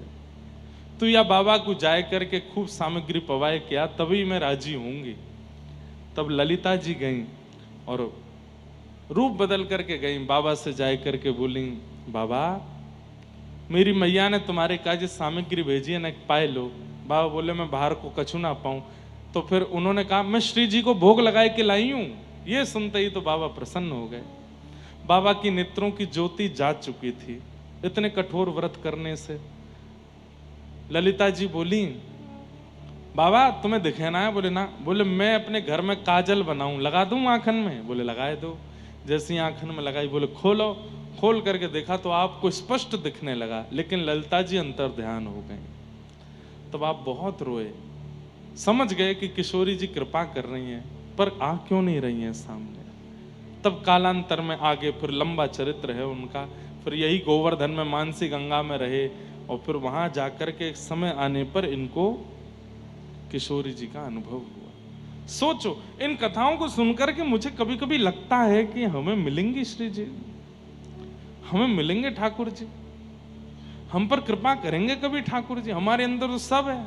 तू या बाबा को जाए करके खूब सामग्री पवाए क्या, तभी मैं राजी होंगी। तब ललिता जी गई और रूप बदल करके गई, बाबा से जाए करके बोली, बाबा मेरी मैया ने तुम्हारे काज सामग्री भेजी है ना, पाए लो। बाबा बोले मैं बाहर को कछु ना पाऊं। तो फिर उन्होंने कहा मैं श्री जी को भोग लगाए के लाई हूं। ये सुनते ही तो बाबा प्रसन्न हो गए। बाबा की नेत्रों की ज्योति जा चुकी थी इतने कठोर व्रत करने से। ललिता जी बोली, बाबा तुम्हें दिखे ना है? बोले ना। बोले मैं अपने घर में काजल बनाऊं, लगा दूं आंखन में? बोले लगाए दो। जैसी आंखन में लगाई, बोले खोलो, खोल करके देखा तो आपको स्पष्ट दिखने लगा, लेकिन ललिता जी अंतर ध्यान हो गई। तब आप बहुत रोए, समझ गए कि किशोरी जी कृपा कर रही हैं, पर आ क्यों नहीं रही हैं सामने। तब कालांतर में आगे फिर लंबा चरित्र है उनका, फिर यही गोवर्धन में मानसी गंगा में रहे, और फिर वहां जाकर के समय आने पर इनको किशोरी जी का अनुभव हुआ। सोचो, इन कथाओं को सुनकर के मुझे कभी कभी लगता है कि हमें मिलेंगे श्री जी, हमें मिलेंगे ठाकुर जी, हम पर कृपा करेंगे कभी ठाकुर जी। हमारे अंदर तो सब है।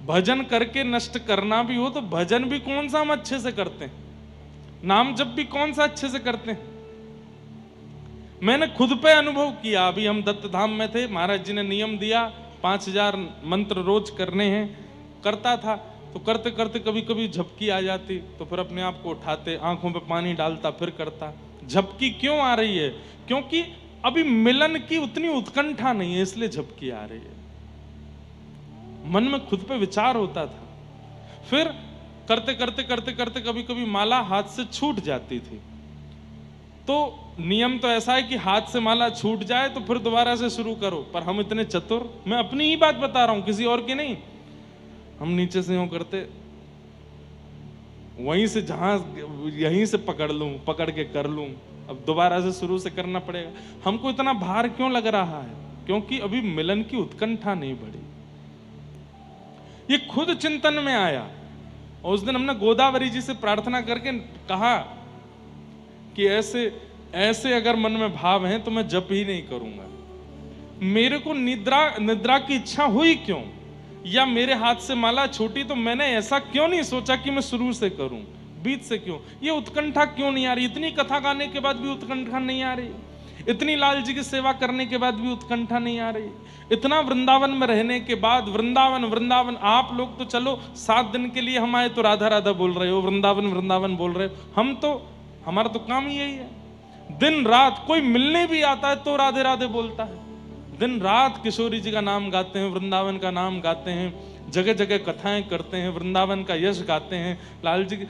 भजन करके नष्ट करना भी हो तो भजन भी कौन सा हम अच्छे से करते हैं, नाम जप भी कौन सा अच्छे से करते हैं। मैंने खुद पे अनुभव किया। अभी हम दत्त धाम में थे, महाराज जी ने नियम दिया 5000 मंत्र रोज करने हैं। करता था तो करते करते कभी कभी झपकी आ जाती, तो फिर अपने आप को उठाते, आंखों पे पानी डालता, फिर करता। झपकी क्यों आ रही है? क्योंकि अभी मिलन की उतनी उत्कंठा नहीं है, इसलिए झपकी आ रही है। मन में खुद पे विचार होता था। फिर करते करते करते करते कभी कभी माला हाथ से छूट जाती थी, तो नियम तो ऐसा है कि हाथ से माला छूट जाए तो फिर दोबारा से शुरू करो। पर हम इतने चतुर, मैं अपनी ही बात बता रहा हूं, किसी और की नहीं। हम नीचे से यूं करते, वहीं से जहां यहीं से पकड़ लूं, पकड़ के कर लूं, अब दोबारा से शुरू से करना पड़ेगा। हमको इतना भार क्यों लग रहा है? क्योंकि अभी मिलन की उत्कंठा नहीं बढ़ी। ये खुद चिंतन में आया, और उस दिन हमने गोदावरी जी से प्रार्थना करके कहा कि ऐसे ऐसे अगर मन में भाव हैं तो मैं जप ही नहीं करूंगा। मेरे को निद्रा की इच्छा हुई क्यों, या मेरे हाथ से माला छूटी तो मैंने ऐसा क्यों नहीं सोचा कि मैं शुरू से करूं, बीच से क्यों? ये उत्कंठा क्यों नहीं आ रही? इतनी कथा गाने के बाद भी उत्कंठा नहीं आ रही, इतनी लाल जी की सेवा करने के बाद भी उत्कंठा नहीं आ रही, इतना वृंदावन में रहने के बाद, वृंदावन वृंदावन। आप लोग तो चलो 7 दिन के लिए हम आए तो राधा राधा बोल रहे हो, वृंदावन वृंदावन बोल रहे हो। हम तो, हमारा तो काम ही यही है, दिन रात कोई मिलने भी आता है तो राधे राधे बोलता है। दिन रात किशोरी जी का नाम गाते हैं, वृंदावन का नाम गाते हैं, जगह जगह कथाएं करते हैं, वृंदावन का यश गाते हैं, लाल जी की।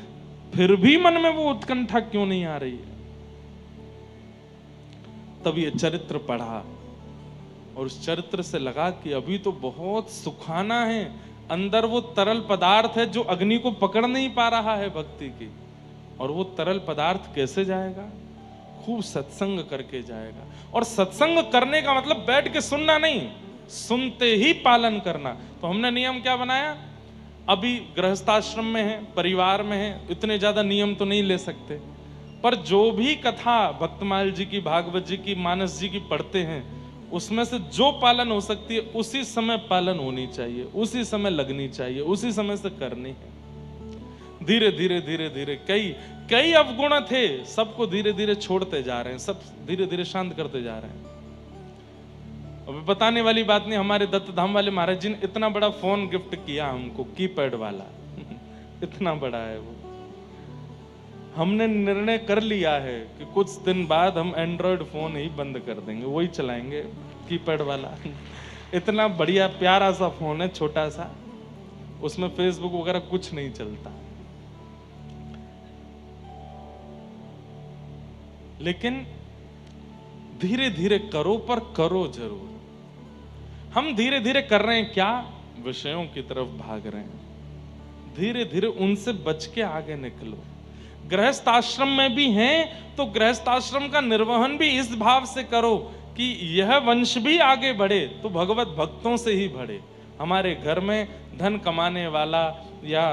फिर भी मन में वो उत्कंठा क्यों नहीं आ रही है? तब ये चरित्र पढ़ा और उस चरित्र से लगा कि अभी तो बहुत सुखाना है, अंदर वो तरल पदार्थ है जो अग्नि को पकड़ नहीं पा रहा है भक्ति की। और वो तरल पदार्थ कैसे जाएगा? खूब सत्संग करके जाएगा। और सत्संग करने का मतलब बैठ के सुनना नहीं, सुनते ही पालन करना। तो हमने नियम क्या बनाया? अभी गृहस्थाश्रम में है, परिवार में है, इतने ज्यादा नियम तो नहीं ले सकते, पर जो भी कथा भक्तमाल जी की, भागवत जी की, मानस जी की पढ़ते हैं, उसमें से जो पालन हो सकती है उसी समय पालन होनी चाहिए, उसी समय लगनी चाहिए, उसी समय से करनी है। धीरे धीरे धीरे धीरे कई अवगुण थे, सबको धीरे धीरे छोड़ते जा रहे हैं, सब धीरे धीरे शांत करते जा रहे हैं। अब बताने वाली बात नहीं, हमारे दत्त धाम वाले महाराज जी ने इतना बड़ा फोन गिफ्ट किया हमको, कीपैड वाला इतना बड़ा है वो। हमने निर्णय कर लिया है कि कुछ दिन बाद हम एंड्रॉयड फोन ही बंद कर देंगे, वही चलाएंगे, कीपैड वाला। इतना बढ़िया प्यारा सा फोन है, छोटा सा, उसमें फेसबुक वगैरह कुछ नहीं चलता। लेकिन धीरे धीरे करो, पर करो जरूर। हम धीरे धीरे कर रहे हैं क्या? विषयों की तरफ भाग रहे हैं। धीरे धीरे उनसे बच के आगे निकलो। गृहस्थ आश्रम में भी हैं तो गृहस्थ आश्रम का निर्वहन भी इस भाव से करो कि यह वंश भी आगे बढ़े, तो भगवत भक्तों से ही बढ़े। हमारे घर में धन कमाने वाला या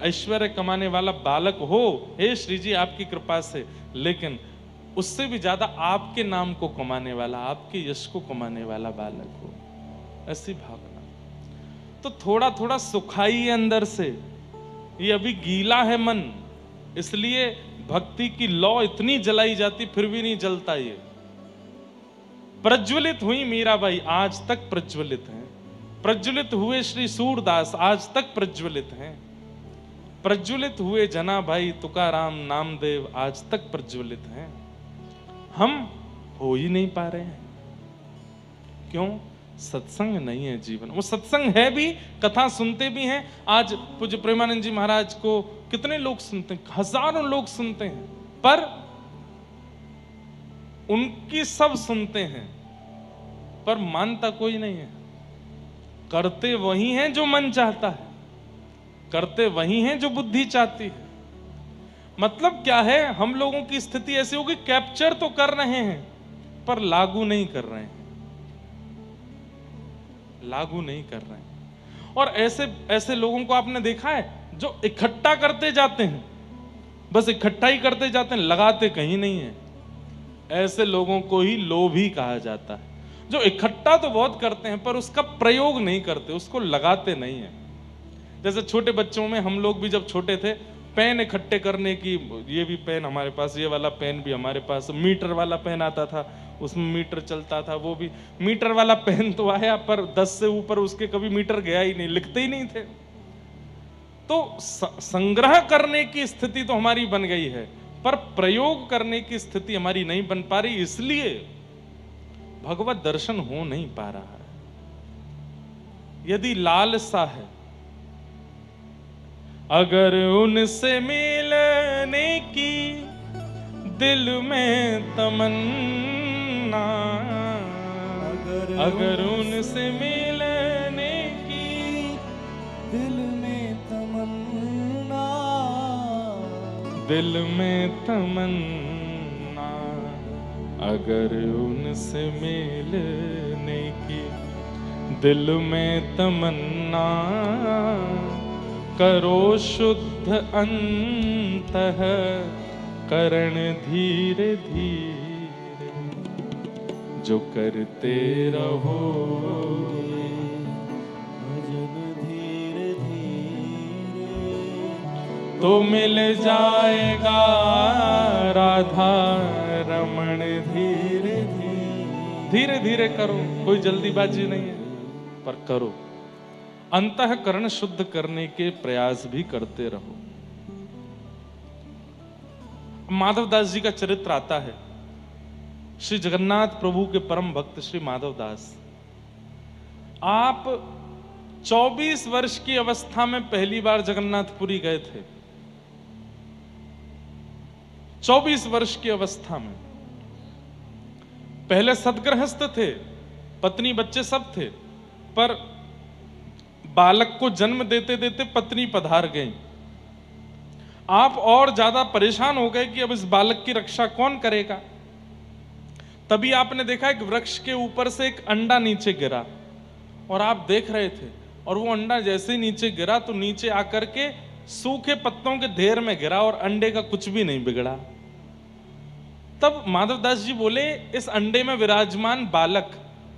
ऐश्वर्य कमाने वाला बालक हो, हे श्री जी आपकी कृपा से, लेकिन उससे भी ज्यादा आपके नाम को कमाने वाला, आपके यश को कमाने वाला बालक हो, ऐसी भावना। तो थोड़ा थोड़ा सुखाई अंदर से। ये अभी गीला है मन, इसलिए भक्ति की लौ इतनी जलाई जाती फिर भी नहीं जलता। ये प्रज्वलित हुई मीराबाई, आज तक प्रज्वलित हैं। प्रज्वलित हुए श्री सूरदास, आज तक प्रज्वलित हैं। प्रज्वलित हुए जनाभाई तुकाराम नामदेव, आज तक प्रज्वलित हैं। हम हो ही नहीं पा रहे हैं। क्यों? सत्संग नहीं है जीवन। वो सत्संग है भी, कथा सुनते भी हैं। आज पूज्य प्रेमानंद जी महाराज को कितने लोग सुनते हैं? हजारों लोग सुनते हैं, पर उनकी सब सुनते हैं, पर मानता कोई नहीं है। करते वही हैं जो मन चाहता है, करते वही हैं जो बुद्धि चाहती है। मतलब क्या है, हम लोगों की स्थिति ऐसी होगी, कैप्चर तो कर रहे हैं पर लागू नहीं कर रहे हैं, लागू नहीं कर रहे हैं। और ऐसे ऐसे लोगों को आपने देखा है जो इकट्ठा करते जाते हैं, बस इकट्ठा ही करते जाते हैं, लगाते कहीं नहीं है। ऐसे लोगों को ही लोभी कहा जाता है, जो इकट्ठा तो बहुत करते हैं पर उसका प्रयोग नहीं करते, उसको लगाते नहीं है। जैसे छोटे बच्चों में, हम लोग भी जब छोटे थे, पेन इकट्ठे करने की, ये भी पेन हमारे पास, ये वाला पेन भी हमारे पास, मीटर वाला पेन आता था, उसमें मीटर चलता था, वो भी मीटर वाला पेन तो आया पर 10 से ऊपर उसके कभी मीटर गया ही नहीं, लिखते ही नहीं थे। तो संग्रह करने की स्थिति तो हमारी बन गई है, पर प्रयोग करने की स्थिति हमारी नहीं बन पा रही, इसलिए भगवत दर्शन हो नहीं पा रहा है। यदि लालसा है, अगर उनसे मिलने की दिल में तमन्ना, अगर उनसे मिलने की दिल में तमन्ना, दिल में तमन्ना, अगर उनसे मिलने की दिल में तमन्ना, करो शुद्ध अंतः करण धीरे धीरे, जो करते रहो भजन धीरे धीरे, तो मिल जाएगा राधा रमण धीरे धीरे। धीरे धीरे करो, कोई जल्दीबाजी नहीं है, पर करो। अंतःकरण शुद्ध करने के प्रयास भी करते रहो। माधवदास जी का चरित्र आता है। श्री जगन्नाथ प्रभु के परम भक्त श्री माधवदास, आप 24 वर्ष की अवस्था में पहली बार जगन्नाथपुरी गए थे। 24 वर्ष की अवस्था में। पहले सदगृहस्थ थे, पत्नी बच्चे सब थे, पर बालक को जन्म देते देते पत्नी पधार गई। आप और ज्यादा परेशान हो गए कि अब इस बालक की रक्षा कौन करेगा। तभी आपने देखा एक वृक्ष के ऊपर से एक अंडा नीचे गिरा और आप देख रहे थे, और वो अंडा जैसे ही नीचे गिरा तो नीचे आकर के सूखे पत्तों के ढेर में गिरा और अंडे का कुछ भी नहीं बिगड़ा। तब माधवदास जी बोले, इस अंडे में विराजमान बालक,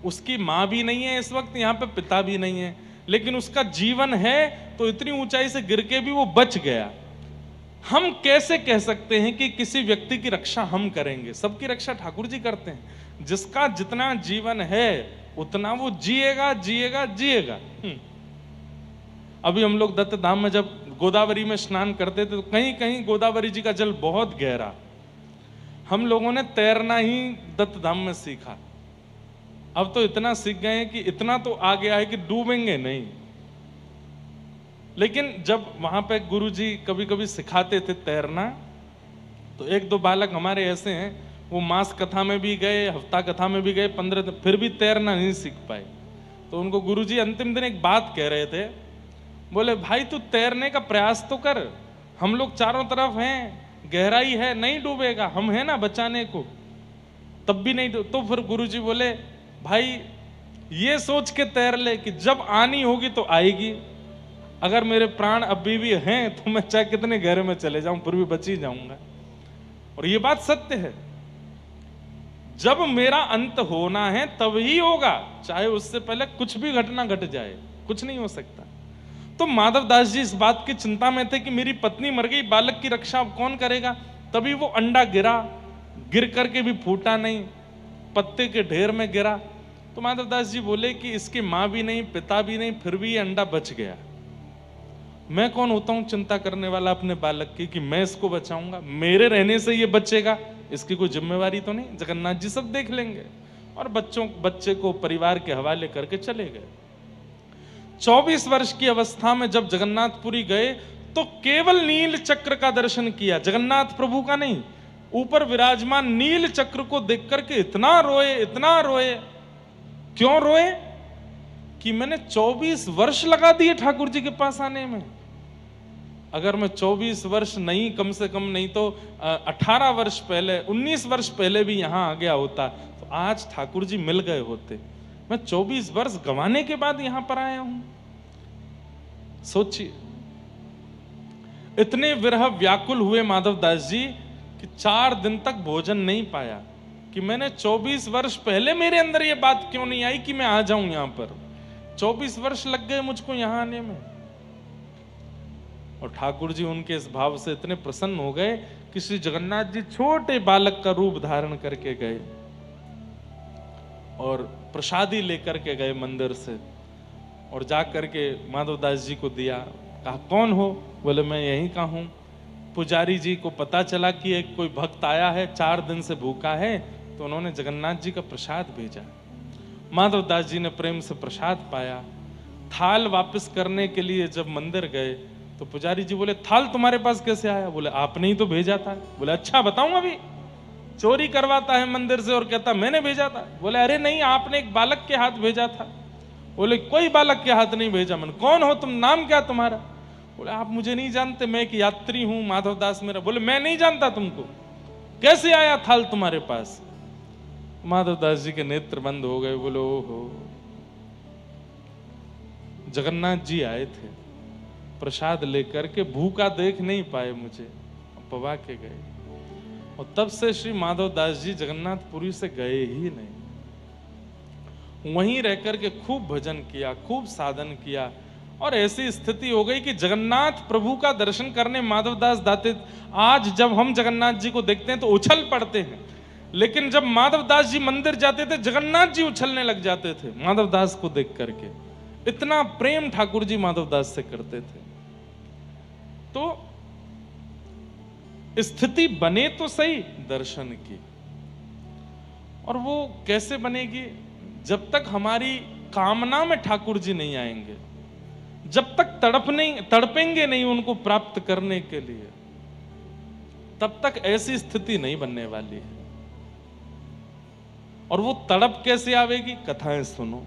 उसकी मां भी नहीं है इस वक्त यहाँ पे, पिता भी नहीं है, लेकिन उसका जीवन है, तो इतनी ऊंचाई से गिर के भी वो बच गया। हम कैसे कह सकते हैं कि किसी व्यक्ति की रक्षा हम करेंगे? सबकी रक्षा ठाकुर जी करते हैं। जिसका जितना जीवन है उतना वो जिएगा जिएगा जिएगा। अभी हम लोग दत्त धाम में जब गोदावरी में स्नान करते थे तो कहीं कहीं गोदावरी जी का जल बहुत गहरा, हम लोगों ने तैरना ही दत्त धाम में सीखा। अब तो इतना सीख गए हैं कि इतना तो आ गया है कि डूबेंगे नहीं। लेकिन जब वहां पे गुरुजी कभी कभी सिखाते थे तैरना, तो एक दो बालक हमारे ऐसे हैं, वो मास कथा में भी गए, हफ्ता कथा में भी गए, 15 दिन, फिर भी तैरना नहीं सीख पाए। तो उनको गुरुजी अंतिम दिन एक बात कह रहे थे, बोले भाई तू तैरने का प्रयास तो कर, हम लोग चारों तरफ हैं, गहराई है, नहीं डूबेगा, हम हैं ना बचाने को, तब भी नहीं। तो फिर गुरुजी बोले भाई ये सोच के तैर ले कि जब आनी होगी तो आएगी, अगर मेरे प्राण अभी भी हैं तो मैं चाहे कितने गहरे में चले जाऊं फिर भी बच ही जाऊंगा। और ये बात सत्य है, जब मेरा अंत होना है तब ही होगा, चाहे उससे पहले कुछ भी घटना घट जाए, कुछ नहीं हो सकता। तो माधवदास जी इस बात की चिंता में थे कि मेरी पत्नी मर गई, बालक की रक्षा अब कौन करेगा। तभी वो अंडा गिरा, गिर करके भी फूटा नहीं, पत्ते के ढेर में गिरा। तो माधवदास जी बोले कि इसकी मां भी नहीं, पिता भी नहीं, फिर भी ये अंडा बच गया। मैं कौन होता हूं चिंता करने वाला अपने बालक की कि मैं इसको बचाऊंगा, मेरे रहने से ये बचेगा, इसकी कोई जिम्मेवारी तो नहीं, जगन्नाथ जी सब देख लेंगे। और बच्चे को परिवार के हवाले करके चले गए। 24 वर्ष की अवस्था में जब जगन्नाथपुरी गए तो केवल नील चक्र का दर्शन किया, जगन्नाथ प्रभु का नहीं, ऊपर विराजमान नील चक्र को देख करके इतना रोए, इतना रोए। क्यों रोए? कि मैंने 24 वर्ष लगा दिए ठाकुर जी के पास आने में। अगर मैं 24 वर्ष नहीं, कम से कम नहीं तो 18 वर्ष पहले, 19 वर्ष पहले भी यहां आ गया होता तो आज ठाकुर जी मिल गए होते। मैं 24 वर्ष गंवाने के बाद यहां पर आया हूं। सोचिए, इतने विरह व्याकुल हुए माधवदास जी कि 4 दिन तक भोजन नहीं पाया। कि मैंने 24 वर्ष पहले मेरे अंदर ये बात क्यों नहीं आई कि मैं आ जाऊं यहां पर। 24 वर्ष लग गए मुझको यहां आने में। और ठाकुर जी उनके इस भाव से इतने प्रसन्न हो गए कि श्री जगन्नाथ जी छोटे बालक का रूप धारण करके गए और प्रसादी लेकर के गए मंदिर से और जा करके माधवदास जी को दिया। कहा कौन हो? बोले मैं यहीं का हूं। पुजारी जी को पता चला कि एक कोई भक्त आया है, 4 दिन से भूखा है, तो उन्होंने जगन्नाथ जी का प्रसाद भेजा। माधवदास जी ने प्रेम से प्रसाद पाया। थाल वापस करने के लिए जब मंदिर गए तो पुजारी जी बोले थाल तुम्हारे पास कैसे आया? बोले आपने ही तो भेजा था। बोले अच्छा बताऊं? अभी चोरी करवाता है मंदिर से और कहता मैंने भेजा था। बोले अरे नहीं, आपने एक बालक के हाथ भेजा था। बोले कोई बालक के हाथ नहीं भेजा। मैंने कौन हो तुम, नाम क्या तुम्हारा? बोले आप मुझे नहीं जानते, मैं एक यात्री हूं, माधवदास मेरा। बोले मैं नहीं जानता तुमको, कैसे आया थाल तुम्हारे पास? माधवदास जी के नेत्र बंद हो गए। बोले ओहो, जगन्नाथ जी आए थे प्रसाद लेकर के, भूखा देख नहीं पाए मुझे, पवा के गए। और तब से श्री माधवदास जी जगन्नाथपुरी से गए ही नहीं। वहीं रहकर के खूब भजन किया, खूब साधन किया और ऐसी स्थिति हो गई कि जगन्नाथ प्रभु का दर्शन करने माधवदास दाते, आज जब हम जगन्नाथ जी को देखते हैं तो उछल पड़ते हैं, लेकिन जब माधवदास जी मंदिर जाते थे जगन्नाथ जी उछलने लग जाते थे माधवदास को देख करके। इतना प्रेम ठाकुर जी माधवदास से करते थे। तो स्थिति बने तो सही दर्शन की, और वो कैसे बनेगी? जब तक हमारी कामना में ठाकुर जी नहीं आएंगे, जब तक तड़पेंगे नहीं उनको प्राप्त करने के लिए, तब तक ऐसी स्थिति नहीं बनने वाली है। और वो तड़प कैसे आवेगी? कथाएं सुनो,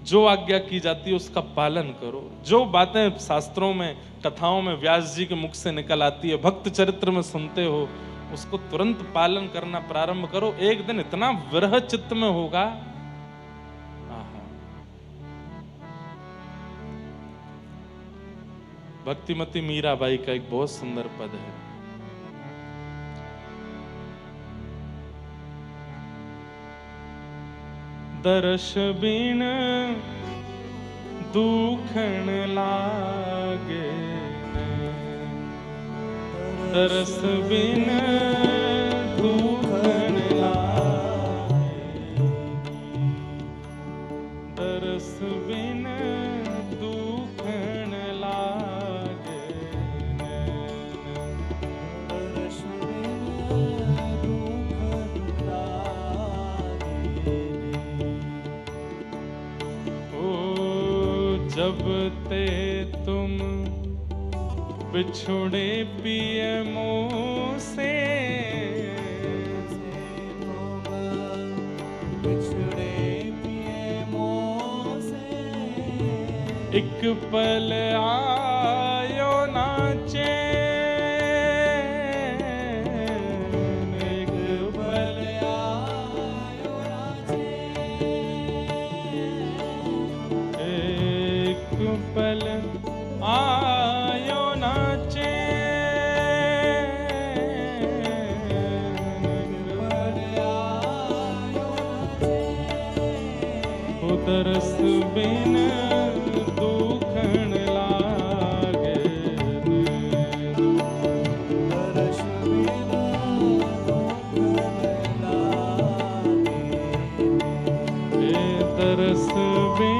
जो आज्ञा की जाती है उसका पालन करो, जो बातें शास्त्रों में, कथाओं में व्यास जी के मुख से निकल आती है, भक्त चरित्र में सुनते हो, उसको तुरंत पालन करना प्रारंभ करो। एक दिन इतना विरह चित्त में होगा। भक्तिमती मीराबाई का एक बहुत सुंदर पद है। दर्श बिन दुखन लागे, दरस बिन दुखन लागे, दरस बिन दुखन लागे, दरस बिन दुखन लागे। जब ते तुम बिछुड़े पिए मुँह से, बिछुड़े पिए मुँह से, एक पल आयो नाचे, एक पल आयो नाचे, पल आयो नाचे, पल आयो नाचे, दरस बिन दुखन लागे, दरस बिन दुखन लागे, दरस बिन